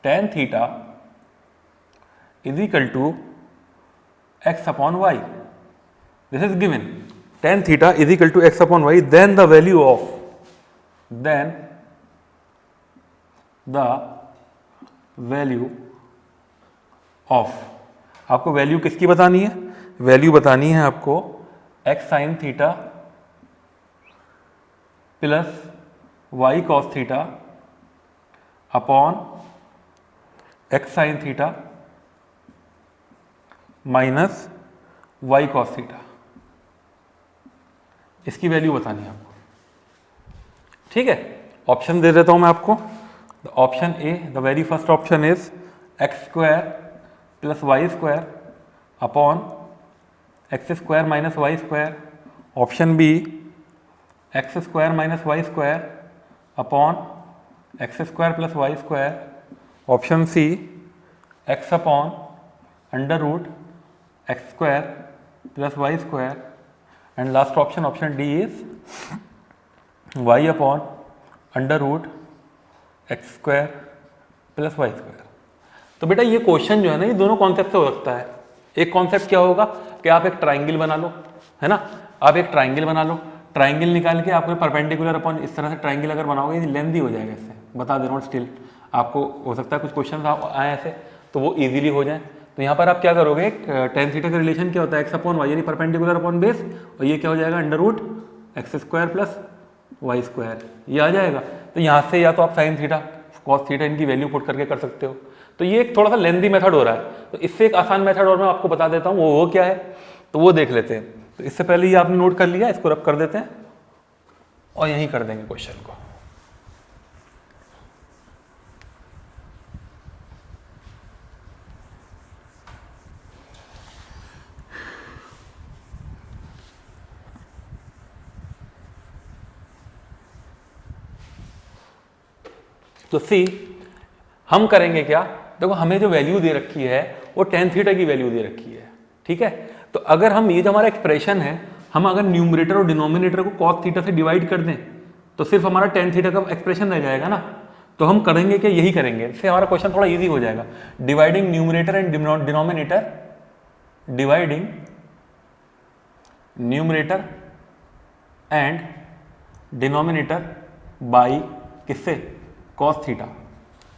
tan theta is equal to x/y, this is given, tan theta is equal to x/y, then the value of, then the value of, आपको वैल्यू किसकी बतानी है, वैल्यू बतानी है आपको x sin theta plus y cos theta upon x sin theta minus y cos theta, इसकी वैल्यू बतानी है आपको। ठीक है, ऑप्शन दे देता हूं मैं आपको। Option A, the very first option is x² plus y² upon x² minus y²। Option B x² minus y² upon x² plus y²। Option C x upon under root x² plus y² and last option, option D is y upon under root x² plus y²। तो बेटा ये question जो है ना, ये दोनों concept से हो सकता है। एक कॉन्सेप्ट क्या होगा कि आप एक ट्राइंगल बना लो, है ना, आप एक ट्राइंगल बना लो, ट्राइंगल निकाल के आपको परपेंडिकुलर अपॉन इस तरह से ट्राइंगल अगर बनाओगे लेंथी हो जाएगा। इससे बता दे रहा हूँ, स्टिल आपको हो सकता है कुछ क्वेश्चन आए ऐसे तो वो इजीली हो जाए। तो यहाँ पर आप क्या करोगे, tan थीटा का रिलेशन क्या होता है, x/y यानी परपेंडिकुलर अपॉन बेस, और ये क्या हो जाएगा under root x² plus y², ये आ जाएगा। तो यहाँ से या तो आप sin थीटा cos थीटा इनकी वैल्यू पुट करके कर सकते हो। तो ये एक थोड़ा सा लेंथी मेथड हो रहा है। तो इससे एक आसान मेथड और मैं आपको बता देता हूँ, वो क्या है, तो वो देख लेते हैं। तो इससे पहले ये आपने नोट कर लिया, इसको रब कर देते हैं और यहीं कर देंगे क्वेश्चन को। तो सी हम करेंगे क्या, देखो हमें जो वैल्यू दे रखी है वो टेन थीटा की वैल्यू दे रखी है, ठीक है। तो अगर हम ये जो हमारा एक्सप्रेशन है, हम अगर न्यूमरेटर और डिनोमिनेटर को कॉस थीटा से डिवाइड कर दें तो सिर्फ हमारा टेन थीटा का एक्सप्रेशन रह जाएगा ना। तो हम करेंगे क्या, यही करेंगे, इससे हमारा क्वेश्चन थोड़ा इजी हो जाएगा। Dividing numerator and denominator, dividing numerator and denominator by किससे, कॉस थीटा।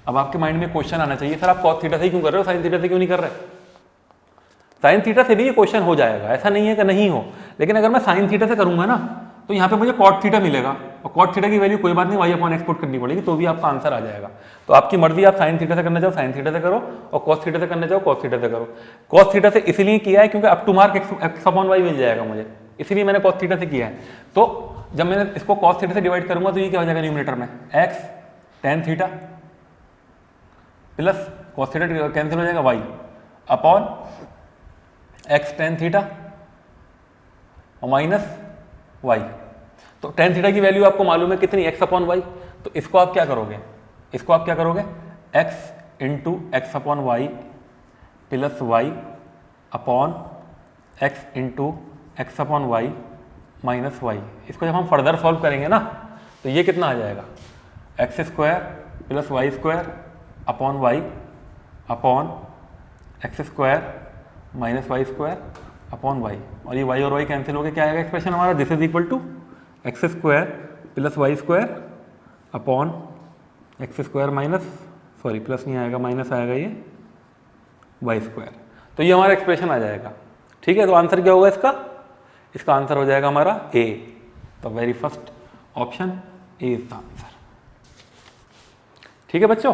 अब आपके माइंड में क्वेश्चन आना चाहिए, सर आप कॉस थीटा से ही क्यों कर रहे हो, साइन थीटा से क्यों नहीं कर रहे। साइन थीटा से भी ये क्वेश्चन हो जाएगा, ऐसा नहीं है कि नहीं हो, लेकिन अगर मैं साइन थीटा से करूंगा ना तो यहाँ पे मुझे कॉट थीटा मिलेगा, और कॉट थीटा की वैल्यू कोई बात नहीं वाई अपॉन एक्स पुट करनी पड़ेगी, तो भी आपका आंसर आ जाएगा। तो आपकी मर्जी, आप साइन थीटा से करना चाहो साइन थीटा से करो, और कॉस थीटा से करना चाहो कॉस थीटा से करो। कॉस थीटा से इसलिए किया है क्योंकि up to mark x upon y मिल जाएगा मुझे, इसीलिए मैंने कॉस थीटा से किया है। तो जब मैंने इसको कॉस थीटा से डिवाइड करूंगा तो ये क्या हो जाएगा न्यूमरेटर में, x tan theta plus cos theta cancel हो जाएगा y upon x tan theta और माइनस वाई। तो टेन थीटा की वैल्यू आपको मालूम है कितनी, एक्स अपॉन वाई। तो इसको आप क्या करोगे, इसको आप क्या करोगे, x into x upon y plus y upon x into x upon y minus y. इसको जब हम फर्दर सॉल्व करेंगे ना तो ये कितना आ जाएगा, x square plus y square upon y upon x square minus y square upon y, और ये वाई और वाई कैंसिल हो गया, क्या आएगा एक्सप्रेशन हमारा, this is equal to x square plus y square upon x square minus, sorry plus नहीं आएगा माइनस आएगा ये वाई स्क्वायर। तो ये हमारा एक्सप्रेशन आ जाएगा, ठीक है। तो आंसर क्या होगा इसका, इसका आंसर हो जाएगा हमारा ए। तो very first option A is the answer, ठीक है बच्चों।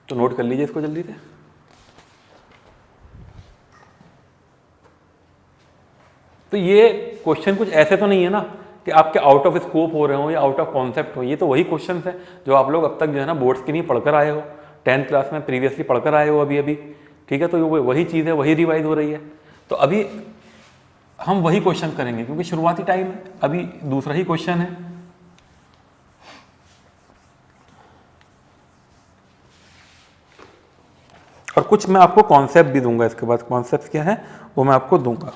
तो नोट कर लीजिए इसको जल्दी से। तो ये क्वेश्चन कुछ ऐसे तो नहीं है ना कि आपके आउट ऑफ स्कोप हो रहे हो या आउट ऑफ कॉन्सेप्ट हो, ये तो वही क्वेश्चन है जो आप लोग अब तक जो है ना बोर्ड्स के लिए पढ़कर आए हो, 10th क्लास में प्रीवियसली पढ़कर आए हो अभी अभी, ठीक है। तो ये वही चीज़ है, वही रिवाइज हो रही है। तो अभी हम वही क्वेश्चन करेंगे क्योंकि शुरुआती टाइम है, अभी दूसरा ही क्वेश्चन है। और कुछ मैं आपको कॉन्सेप्ट भी दूंगा, इसके बाद कॉन्सेप्ट क्या है वो मैं आपको दूंगा।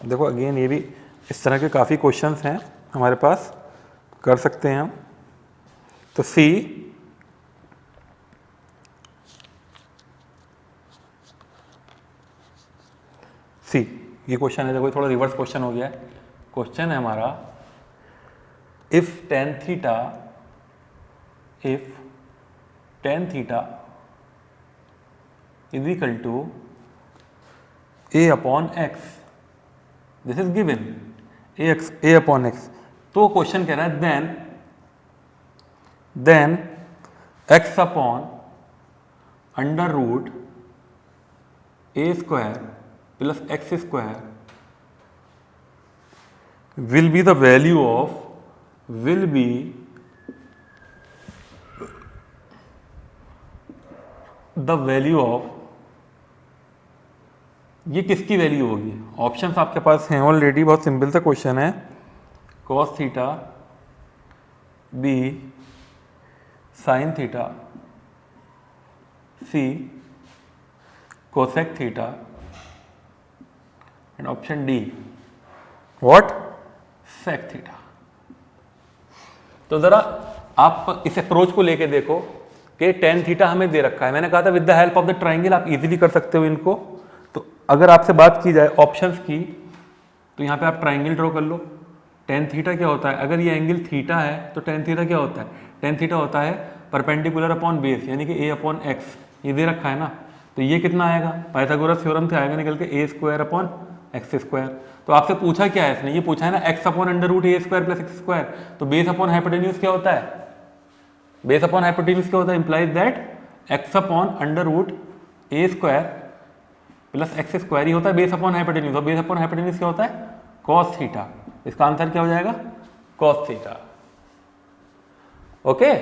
देखो अगेन ये भी इस तरह के काफ़ी क्वेश्चंस हैं हमारे पास, कर सकते हैं हम। तो सी ये क्वेश्चन है, देखो थोड़ा रिवर्स क्वेश्चन हो गया है। क्वेश्चन है हमारा, if tan theta is equal to a upon x, this is given a upon x. तो क्वेश्चन कह रहा है then x upon under root a square plus x square will be the value of ये किसकी value होगी। Options आपके पास हैं already, बहुत सिंपल सा क्वेश्चन है। cos theta B sine theta C cosec theta and option D what, sec theta. तो जरा आप इस अप्रोच को लेके देखो कि टेन थीटा हमें दे रखा है, मैंने कहा था with the help of the triangle आप इजीली कर सकते हो इनको। तो अगर आपसे बात की जाए ऑप्शंस की तो यहाँ पे आप ट्राइंगल ड्रॉ कर लो। टेन थीटा क्या होता है, अगर ये एंगल थीटा है तो टेन थीटा क्या होता है, टेन थीटा होता है परपेंडिकुलर अपॉन बेस, यानी कि ए अपॉन एक्स, ये दे रखा है ना। तो ये कितना आएगा, पाइथागोरस थ्योरम से आएगा निकल के ए स्क्वायर अपॉन एक्स स्क्वायर। तो आपसे पूछा क्या है इसने, ये पूछा है ना x upon under root a square plus x square. तो बेस अपॉन हाइपोटेन्यूज क्या होता है, बेस अपॉन हाइपोटेन्यूज क्या होता है, implies that x upon under root a square plus x square ही होता है बेस अपॉन हाइपोटेन्यूज। और बेस अपॉन हाइपोटेन्यूज क्या होता है, कॉस थीटा। इसका आंसर क्या हो जाएगा, कॉस थीटा। ओके,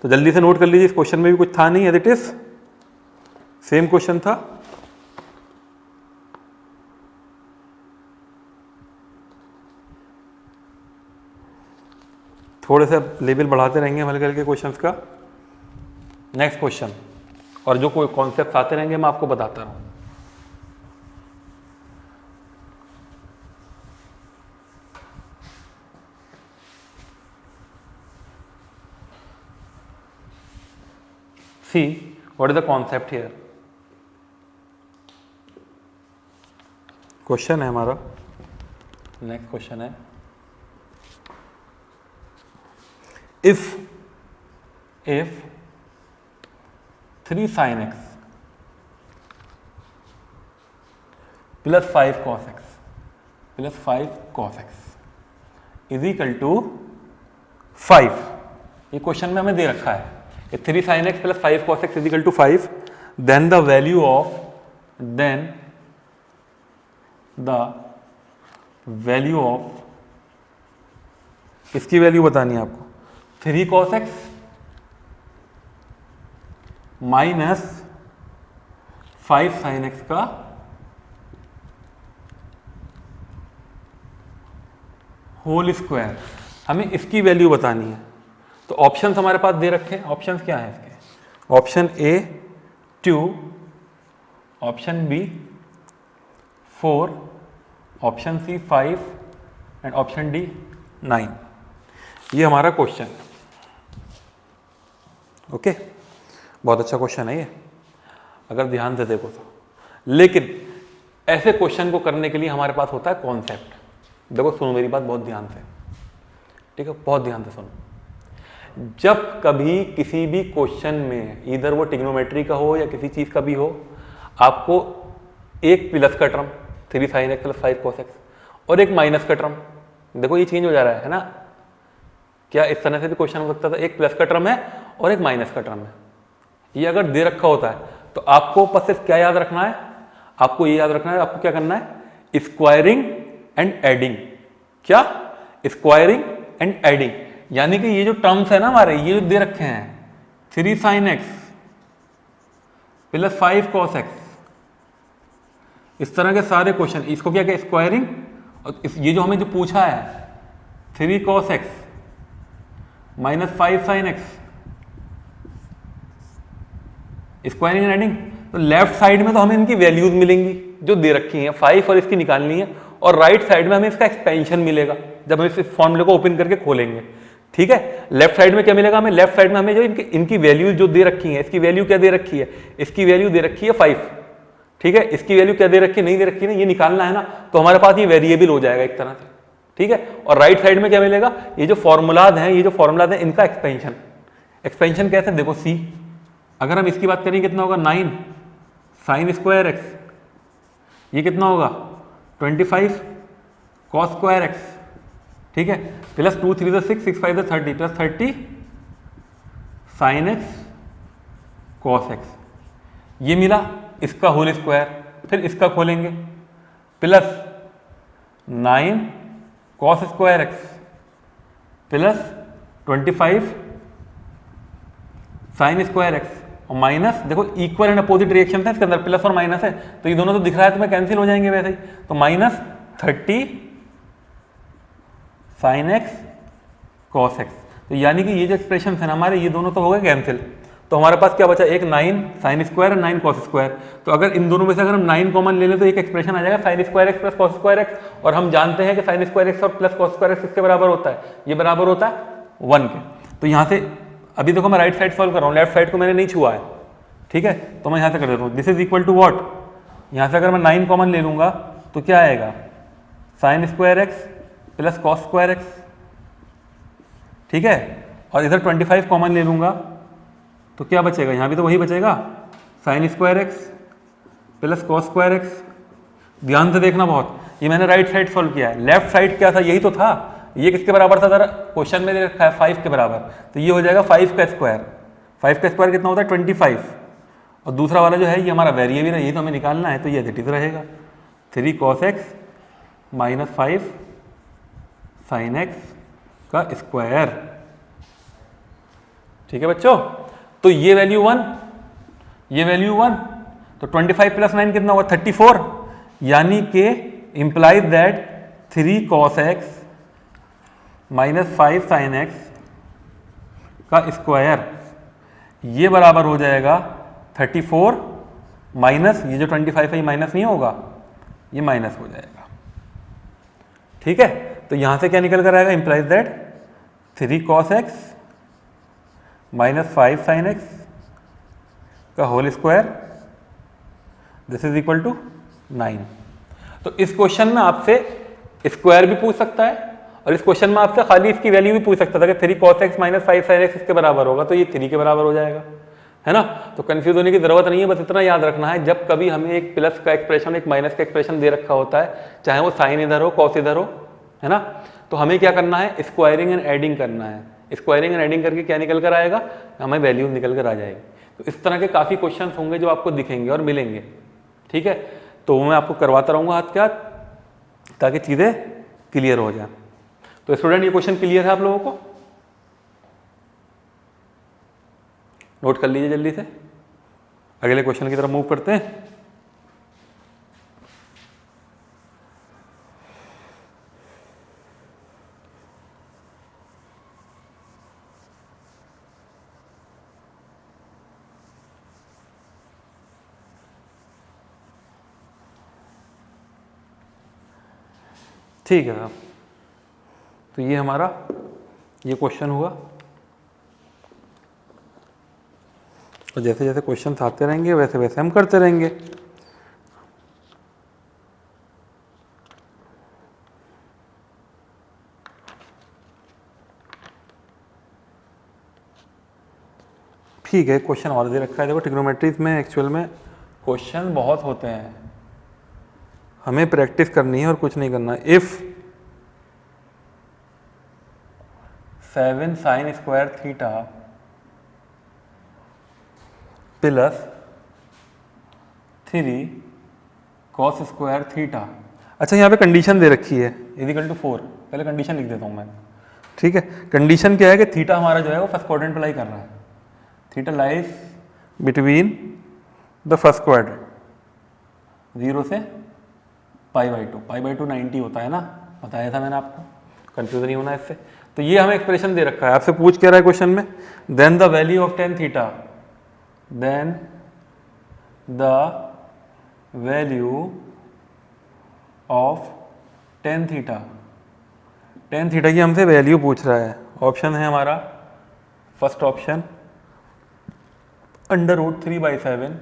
तो जल्दी से नोट कर लीजिए, इस क्वेश्चन में भी कुछ था नहीं, as it is same question था। थोड़े से लेवल बढ़ाते रहेंगे हल्के हल्के क्वेश्चंस का। नेक्स्ट क्वेश्चन, और जो कोई कॉन्सेप्ट आते रहेंगे मैं आपको बताता रहूँ। See what is the concept here। Question है हमारा, नेक्स्ट क्वेश्चन है, if 3 sin x plus 5 cos x plus 5 cos x is equal to 5, ये क्वेश्चन में हमें दे रखा है 3 sin x plus 5 cos x is equal to 5, then the value of इसकी वैल्यू बतानी है आपको, 3 cos x minus 5 sin x का होल स्क्वायर, हमें इसकी वैल्यू बतानी है। तो ऑप्शंस हमारे पास दे रखे हैं, ऑप्शंस क्या है इसके, option A 2, option B 4, option C 5 and option D 9। ये हमारा क्वेश्चन है। ओके, बहुत अच्छा क्वेश्चन है ये अगर ध्यान से देखो तो। लेकिन ऐसे क्वेश्चन को करने के लिए हमारे पास होता है कॉन्सेप्ट। देखो सुनो मेरी बात बहुत ध्यान से, ठीक है, बहुत ध्यान से सुनो। जब कभी किसी भी क्वेश्चन में, इधर वो ट्रिग्नोमेट्री का हो या किसी चीज का भी हो, आपको एक प्लस का term 3 sin x plus 5 cos x और एक माइनस का टर्म, देखो ये चेंज हो जा रहा है ना, क्या इस तरह से भी क्वेश्चन हो सकता था, एक प्लस का टर्म है और एक माइनस का टर्म है। ये अगर दे रखा होता है तो आपको बस सिर्फ क्या याद रखना है, आपको ये याद रखना है, आपको क्या करना है, स्क्वायरिंग एंड एडिंग। क्या? स्क्वायरिंग एंड एडिंग, यानी कि ये जो टर्म्स है ना हमारे, ये जो दे रखे हैं 3 sin x plus 5 cos x, इस तरह के सारे क्वेश्चन, इसको क्या क्या स्क्वायरिंग, और ये जो हमें जो पूछा है 3 cos x minus 5 sin x, squaring and adding. तो लेफ्ट साइड में तो हमें इनकी वैल्यूज मिलेंगी जो दे रखी हैं 5 और इसकी निकालनी है, और राइट साइड में हमें इसका एक्सपेंशन मिलेगा जब हम इस फॉर्मूले को ओपन करके खोलेंगे। ठीक है, लेफ्ट साइड में क्या मिलेगा हमें, लेफ्ट साइड में हमें जो इनकी वैल्यूज जो दे रखी हैं, इसकी वैल्यू क्या दे रखी है, इसकी वैल्यू दे रखी है 5, ठीक है, इसकी वैल्यू क्या दे रखी है, नहीं दे रखी है ना, ये निकालना है ना, तो हमारे पास ये वेरिएबल हो जाएगा एक तरह से। ठीक है, और राइट साइड में क्या मिलेगा, ये जो फॉर्मूलाज हैं, ये जो फॉर्मूलाज हैं इनका एक्सपेंशन। एक्सपेंशन कैसे, देखो सी, अगर हम इसकी बात करें कितना होगा 9 sin स्क्वायर x, ये कितना होगा 25 cos स्क्वायर x, ठीक है, plus 2 3 6 6 5 30 plus 30 sin x cos x, ये मिला इसका होल स्क्वायर। फिर इसका खोलेंगे, plus 9 cos square x plus 25 sin square x, और माइनस, देखो इक्वल एंड अपोजिट रिएक्शन है इसके अंदर, प्लस और माइनस है तो ये दोनों तो दिख रहा है तो मैं कैंसिल हो जाएंगे वैसे ही, तो minus 30 sin x cos x। तो यानी कि ये जो एक्सप्रेशन है ना हमारे, ये दोनों तो हो गए कैंसिल, तो हमारे पास क्या बचा, एक 9 sin स्क्वायर और 9 cos स्क्वायर। तो अगर इन दोनों में से अगर हम 9 कॉमन ले लें तो एक एक्सप्रेशन आ जाएगा sin square x plus cos square x, और हम जानते हैं कि sin स्क्वायर x और प्लस cos स्क्वायर x किसके बराबर होता है, ये बराबर होता है 1 के। तो यहाँ से अभी देखो मैं राइट साइड सॉल्व कर रहा हूँ, लेफ्ट साइड को मैंने नहीं छुआ है, ठीक है, तो मैं यहाँ से कर देता हूँ, this is equal to what, यहाँ से अगर मैं 9 कॉमन ले लूँगा तो क्या आएगा, sin square x plus cos square x, ठीक है, और इधर 25 कॉमन ले लूँगा तो क्या बचेगा, यहाँ भी तो वही बचेगा, sin square x plus cos square x। ध्यान से देखना बहुत, ये मैंने राइट साइड सॉल्व किया है, लेफ्ट साइड क्या था, यही तो था, ये किसके बराबर था, जरा क्वेश्चन में दे रखा है 5 के बराबर, तो ये हो जाएगा 5 का स्क्वायर। 5 का स्क्वायर कितना होता है 25, और दूसरा वाला जो है ये हमारा वेरिएबल है, ये तो हमें निकालना है, तो ये एज रहेगा 3 cos x minus 5 sin x का स्क्वायर। ठीक है बच्चों, तो ये वैल्यू 1, ये वैल्यू 1, तो 25 प्लस 9 कितना होगा 34, यानी कि implies that 3 cos x minus 5 sin x का स्क्वायर, ये बराबर हो जाएगा 34 माइनस ये जो 25 है, ये माइनस नहीं होगा, ये माइनस हो जाएगा। ठीक है, तो यहां से क्या निकल कर आएगा, implies that 3 cos x minus 5 sin x का whole square, this is equal to 9। तो इस क्वेश्चन में आपसे स्क्वायर भी पूछ सकता है और इस क्वेश्चन में आपसे खाली इसकी वैल्यू भी पूछ सकता था कि 3 cos x minus 5 sin x इसके बराबर होगा, तो ये 3 के बराबर हो जाएगा, है ना। तो कंफ्यूज होने की जरूरत नहीं है, बस इतना याद रखना है, जब कभी हमें एक प्लस का एक्सप्रेशन एक माइनस का एक्सप्रेशन दे रखा होता है, चाहे वो साइन इधर हो कॉस इधर हो, है ना, तो हमें क्या करना है, स्क्वायरिंग एंड एडिंग करना है। स्क्वायरिंग एंड एडिंग करके क्या निकल कर आएगा, हमें वैल्यू निकल कर आ जाएगी। तो इस तरह के काफ़ी क्वेश्चन होंगे जो आपको दिखेंगे और मिलेंगे। ठीक है, तो मैं आपको करवाता रहूँगा हाथ के हाथ, ताकि चीज़ें क्लियर हो जाए। तो स्टूडेंट, ये क्वेश्चन क्लियर है आप लोगों को? नोट कर लीजिए जल्दी से, अगले क्वेश्चन की तरफ मूव करते हैं। ठीक है साहब, तो ये हमारा ये क्वेश्चन हुआ, और जैसे जैसे क्वेश्चन आते रहेंगे वैसे वैसे हम करते रहेंगे। ठीक है, क्वेश्चन और दे रखा है। देखो, ट्रिग्नोमेट्रीज में एक्चुअल में क्वेश्चन बहुत होते हैं, हमें प्रैक्टिस करनी है और कुछ नहीं करना। If 7 sin square theta plus 3 cos square theta, अच्छा यहाँ पे कंडीशन दे रखी है इक्वल टू 4, पहले कंडीशन लिख देता हूँ मैं। ठीक है, कंडीशन क्या है कि थीटा हमारा जो है वो फर्स्ट क्वाड्रेंट पे लाई कर रहा है, theta lies between the first quadrant 0 से π/2, π/2 90 होता है ना, बताया था मैंने आपको, कंफ्यूज नहीं होना इससे। तो ये हमें एक्सप्रेशन दे रखा है, आपसे पूछ क्या रहा है क्वेश्चन में, then the value of tan theta, then the value of tan theta, tan theta की हमसे वैल्यू पूछ रहा है। ऑप्शन है हमारा, first option √3/7,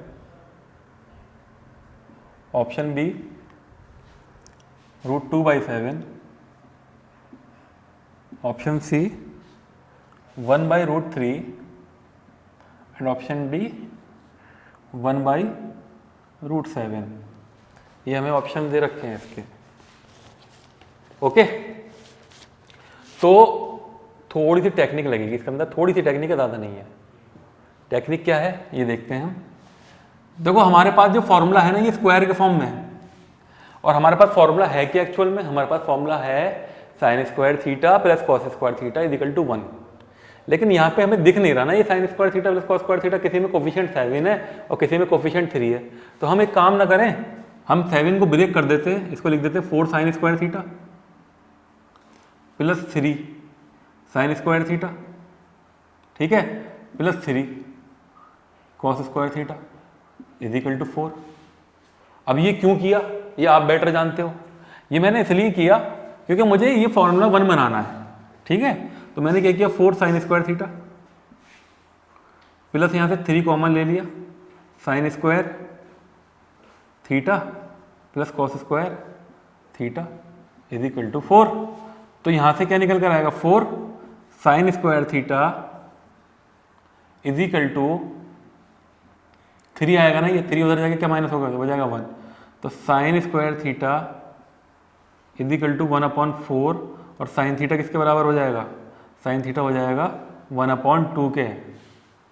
option B √2/7, option C 1/√3 and option D 1/√7। ये हमें ऑप्शन दे रखे हैं इसके। ओके, तो थोड़ी सी टेक्निक लगेगी इसके अंदर, थोड़ी सी टेक्निक है, ज़्यादा नहीं है। टेक्निक क्या है ये देखते हैं हम। देखो, हमारे पास जो फॉर्मूला है ना, ये स्क्वायर के फॉर्म में है, और हमारे पास फॉर्मूला है कि एक्चुअल में हमारे पास फॉर्मूला है sine square theta plus cos square theta is equal to 1। लेकिन यहाँ पे हमें दिख नहीं रहा ना ये sign square theta plus cos square theta, किसी में कोफिशिएंट 7 है और किसी में कोफिशिएंट 3 है। तो हम एक काम ना करें, हम 7 को ब्रेक कर देते हैं, इसको लिख देते हैं 4 sine square theta plus 3 sine square theta, ठीक है, plus 3 cos square theta is equal to 4। अब ये क्यों किया, ये आप बेटर जानते हो। ये मैंने इसलिए किया क्योंकि मुझे ये फॉर्मूला 1 बनाना है, ठीक है। तो मैंने क्या किया, 4 साइन स्क्वायर थीटा प्लस यहाँ से 3 कॉमन ले लिया, sine square theta plus cos square theta is equal to 4। तो यहाँ से क्या निकल कर आएगा, 4 sine square theta is equal to 3 आएगा ना, ये 3 उधर जाके क्या माइनस होगा, तो हो जाएगा 1। तो sine square theta is equal to 1/4, और साइन थीटा किसके बराबर हो जाएगा, साइन थीटा हो जाएगा 1/2 के। अब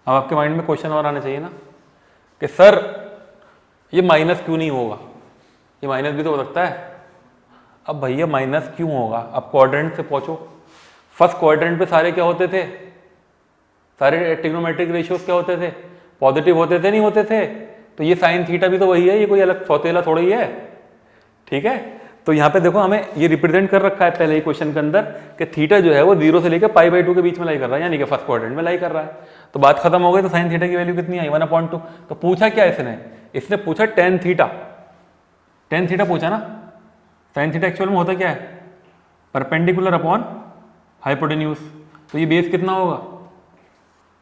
आपके माइंड में क्वेश्चन और आना चाहिए ना कि सर ये माइनस क्यों नहीं होगा, ये माइनस भी तो हो सकता है। अब भैया माइनस क्यों होगा, अब क्वाड्रेंट से पहुंचो। फर्स्ट क्वाड्रेंट पे सारे क्या होते थे, सारे ट्रिग्नोमेट्रिक रेशियोज क्या होते थे, पॉजिटिव होते थे, नहीं होते थे। तो ये साइन थीटा भी तो वही है, ये कोई अलग सौतेला थोड़ा ही है, ठीक है। तो यहाँ पे देखो हमें ये रिप्रेजेंट कर रखा है पहले ही क्वेश्चन के अंदर कि थीटा जो है वो 0 से लेकर π/2 के बीच में लाई कर रहा है, यानी कि फर्स्ट क्वाड्रेंट में लाई कर रहा है। तो बात खत्म हो गई। तो साइन थीटा की वैल्यू कितनी आई 1/2। तो पूछा क्या इसने पूछा टेन थीटा पूछा ना। साइन थीटा एक्चुअल में होता क्या है, परपेंडिकुलर अपॉन हाइपोटेन्यूज। तो ये बेस कितना होगा,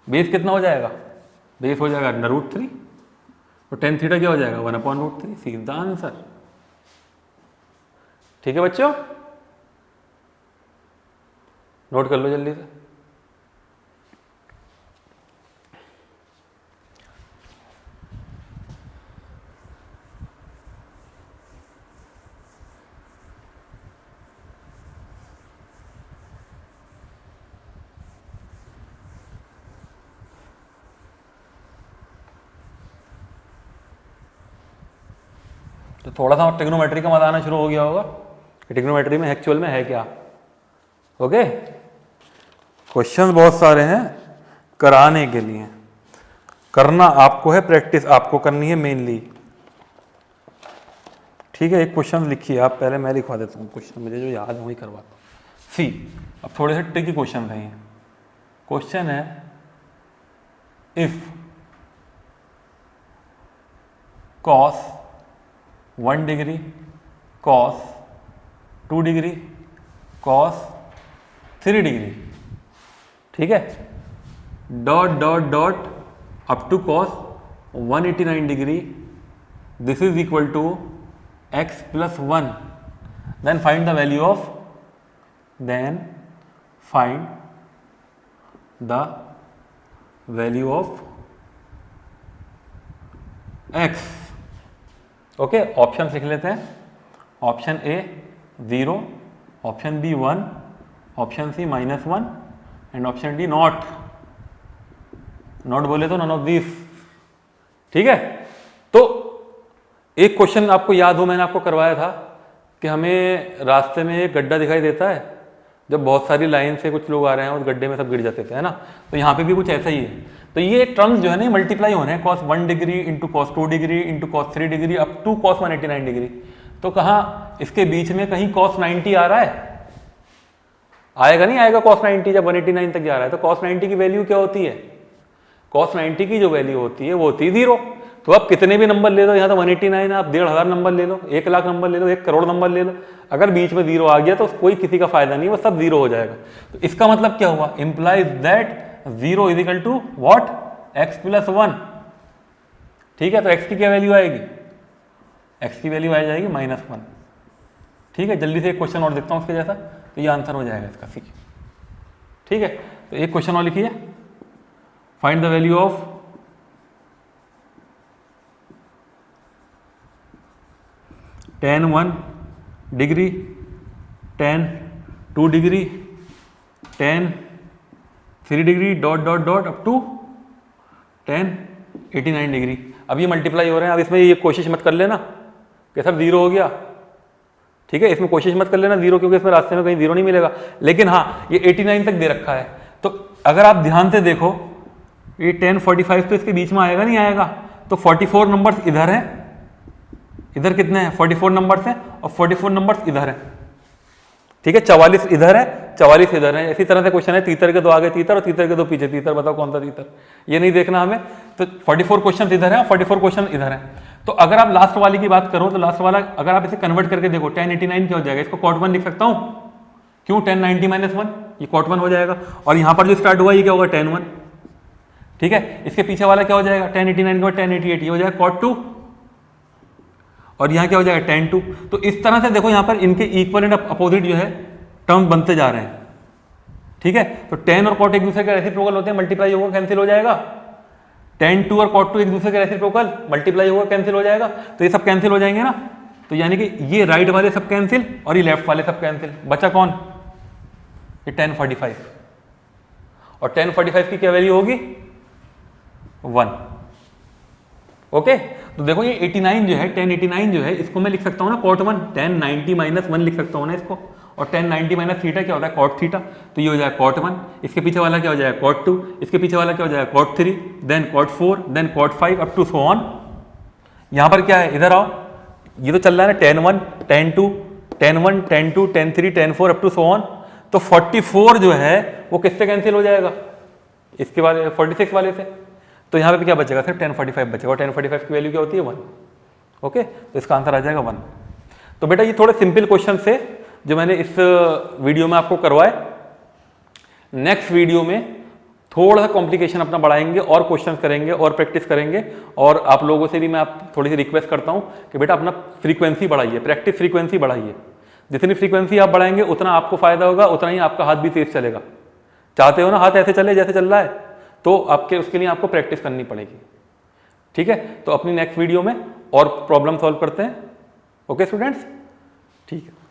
बेस कितना हो जाएगा, बेस हो जाएगा √3। तो टेन थीटा क्या हो जाएगा 1/√3, सीधा आंसर। ठीक है बच्चों, नोट कर लो जल्दी से। तो थोड़ा सा ट्रिग्नोमेट्री का मजा आना शुरू हो गया होगा कि ट्रिग्नोमेट्री में एक्चुअल में है क्या। ओके, क्वेश्चंस बहुत सारे हैं कराने के लिए, करना आपको है, प्रैक्टिस आपको करनी है मेनली। ठीक है, एक क्वेश्चन लिखिए आप, पहले मैं लिखवा देता हूँ क्वेश्चन, मुझे जो याद है वही करवाता हूँ। सी, अब थोड़े से ट्रिकी क्वेश्चन हैं। क्वेश्चन है if cos 1 degree, cos 2 degree, cos 3 degree, ठीक है, dot dot dot up to cos 189 degree, this is equal to x plus 1, then find the value of, then find the value of x। Okay, option लिख लेते हैं। Option A 0, option B 1, option C -1 and option D not बोले तो none of this. ठीक है, तो एक question आपको याद हो, मैंने आपको करवाया था कि हमें रास्ते में एक गड्ढा दिखाई देता है, जब बहुत सारी लाइन से कुछ लोग आ रहे हैं उस गड्ढे में सब गिर जाते थे, है ना। तो यहाँ पे भी कुछ ऐसा ही है। तो ये टर्म्स जो है ना मल्टीप्लाई होने हैं, cos 1 degree into cos 2 degree into cos 3 degree up to cos 189 degree. तो कहाँ इसके बीच में कहीं cos 90 आ रहा है, आएगा नहीं आएगा cos 90 जब 189 तक जा रहा है। तो cos 90 की वैल्यू क्या होती है, cos 90 की जो वैल्यू होती है वो होती है 0। तो आप कितने भी नंबर ले लो, यहाँ तो 189 आप 1,500 नंबर ले लो, 1 लाख नंबर ले लो, 1 करोड़ नंबर ले लो, अगर बीच में 0 आ गया तो कोई किसी का फायदा नहीं, वो सब 0 हो जाएगा। तो इसका मतलब क्या हुआ, implies that 0 is equal to what, x plus 1। ठीक है, तो x की क्या वैल्यू आएगी, x की वैल्यू आ जाएगी -1। ठीक है, जल्दी से एक क्वेश्चन और देखता हूँ उसके जैसा, तो ये आंसर हो जाएगा इसका। ठीक है, तो एक क्वेश्चन और लिखिए, find the value of tan 1 degree, tan 2 degree, tan 3 degree dot dot dot up to tan 89 degree. अब ये मल्टीप्लाई हो रहे हैं। अब इसमें ये कोशिश मत कर लेना कि सर 0 हो गया। ठीक है, इसमें कोशिश मत कर लेना 0, क्योंकि इसमें रास्ते में कहीं 0 नहीं मिलेगा। लेकिन हाँ, ये 89 तक दे रखा है। तो अगर आप ध्यान से देखो, ये tan 45 तो इसके बीच में आएगा नहीं आएगा। तो 44 नंबर्स इधर हैं, इधर कितने हैं 44 नंबर्स हैं, और 44 नंबर्स इधर हैं। ठीक है, 44 इधर है, 44 इधर है। इसी तरह से क्वेश्चन है, तीतर के 2 आगे तीतर और तीतर के 2 पीछे तीतर, बताओ कौन सा तीतर, ये नहीं देखना हमें। तो 44 क्वेश्चन इधर है और 44 क्वेश्चन इधर है। तो अगर आप लास्ट वाले की बात करो, तो लास्ट वाला अगर आप इसे कन्वर्ट करके देखो, tan 89 क्या हो जाएगा, इसको cot 1 लिख सकता हूं, क्यों, tan 90 -1, ये cot 1 हो जाएगा। और यहां पर जो स्टार्ट हुआ ये क्या होगा, tan 1। ठीक है, इसके पीछे वाला क्या हो जाएगा, tan 89 के बाद tan 88, ये हो जाएगा cot 2, और यहाँ क्या हो जाएगा tan 2। तो इस तरह से देखो यहाँ पर इनके इक्वल एंड अपोजिट जो है टर्म बनते जा रहे हैं। ठीक है, तो tan और cot एक दूसरे के रेसिप्रोकल होते हैं, मल्टीप्लाई होगा कैंसिल हो जाएगा। tan 2 और cot 2 एक दूसरे के रेसिप्रोकल, मल्टीप्लाई होगा कैंसिल हो जाएगा। तो ये सब कैंसिल हो जाएंगे ना, तो यानी कि ये राइट वाले सब कैंसिल और ये लेफ्ट वाले सब कैंसिल, बचा कौन, ये tan 45। और tan 45 की क्या वैल्यू होगी 1। ओके, तो देखो ये 89 जो है, tan 89 जो है, इसको मैं लिख सकता हूँ ना cot 1, tan 90 -1 लिख सकता हूँ ना इसको। और tan 90 - थीटा क्या होता है, cot थीटा। तो ये हो जाएगा cot 1, इसके पीछे वाला क्या हो जाएगा cot 2, इसके पीछे वाला क्या हो जाएगा cot 3, then cot 4, then cot 5 up to so on. यहाँ पर क्या है, इधर आओ, ये तो चल रहा है ना tan 1, tan 2, 10 1 10 2 10 3 10 4 up to so on. तो 44 जो है वो किससे कैंसिल हो जाएगा, इसके बाद 46 वाले से। तो यहाँ पे क्या बचेगा, सिर्फ 1045 बचेगा, और 1045 की वैल्यू क्या होती है 1। ओके, तो इसका आंसर आ जाएगा 1। तो बेटा ये थोड़े सिंपल क्वेश्चन थे जो मैंने इस वीडियो में आपको करवाए। नेक्स्ट वीडियो में थोड़ा सा कॉम्प्लिकेशन अपना बढ़ाएंगे और क्वेश्चन करेंगे और प्रैक्टिस करेंगे। और आप लोगों से भी मैं आप थोड़ी सी रिक्वेस्ट करता हूं कि बेटा अपना फ्रीक्वेंसी बढ़ाइए, प्रैक्टिस फ्रीक्वेंसी बढ़ाइए। जितनी फ्रीक्वेंसी आप बढ़ाएंगे उतना आपको फायदा होगा, उतना ही आपका हाथ भी तेज चलेगा। चाहते हो ना हाथ ऐसे चले जैसे चल रहा है, तो आपके उसके लिए आपको प्रैक्टिस करनी पड़ेगी। ठीक है, तो अपनी नेक्स्ट वीडियो में और प्रॉब्लम सॉल्व करते हैं। ओके स्टूडेंट्स, ठीक है।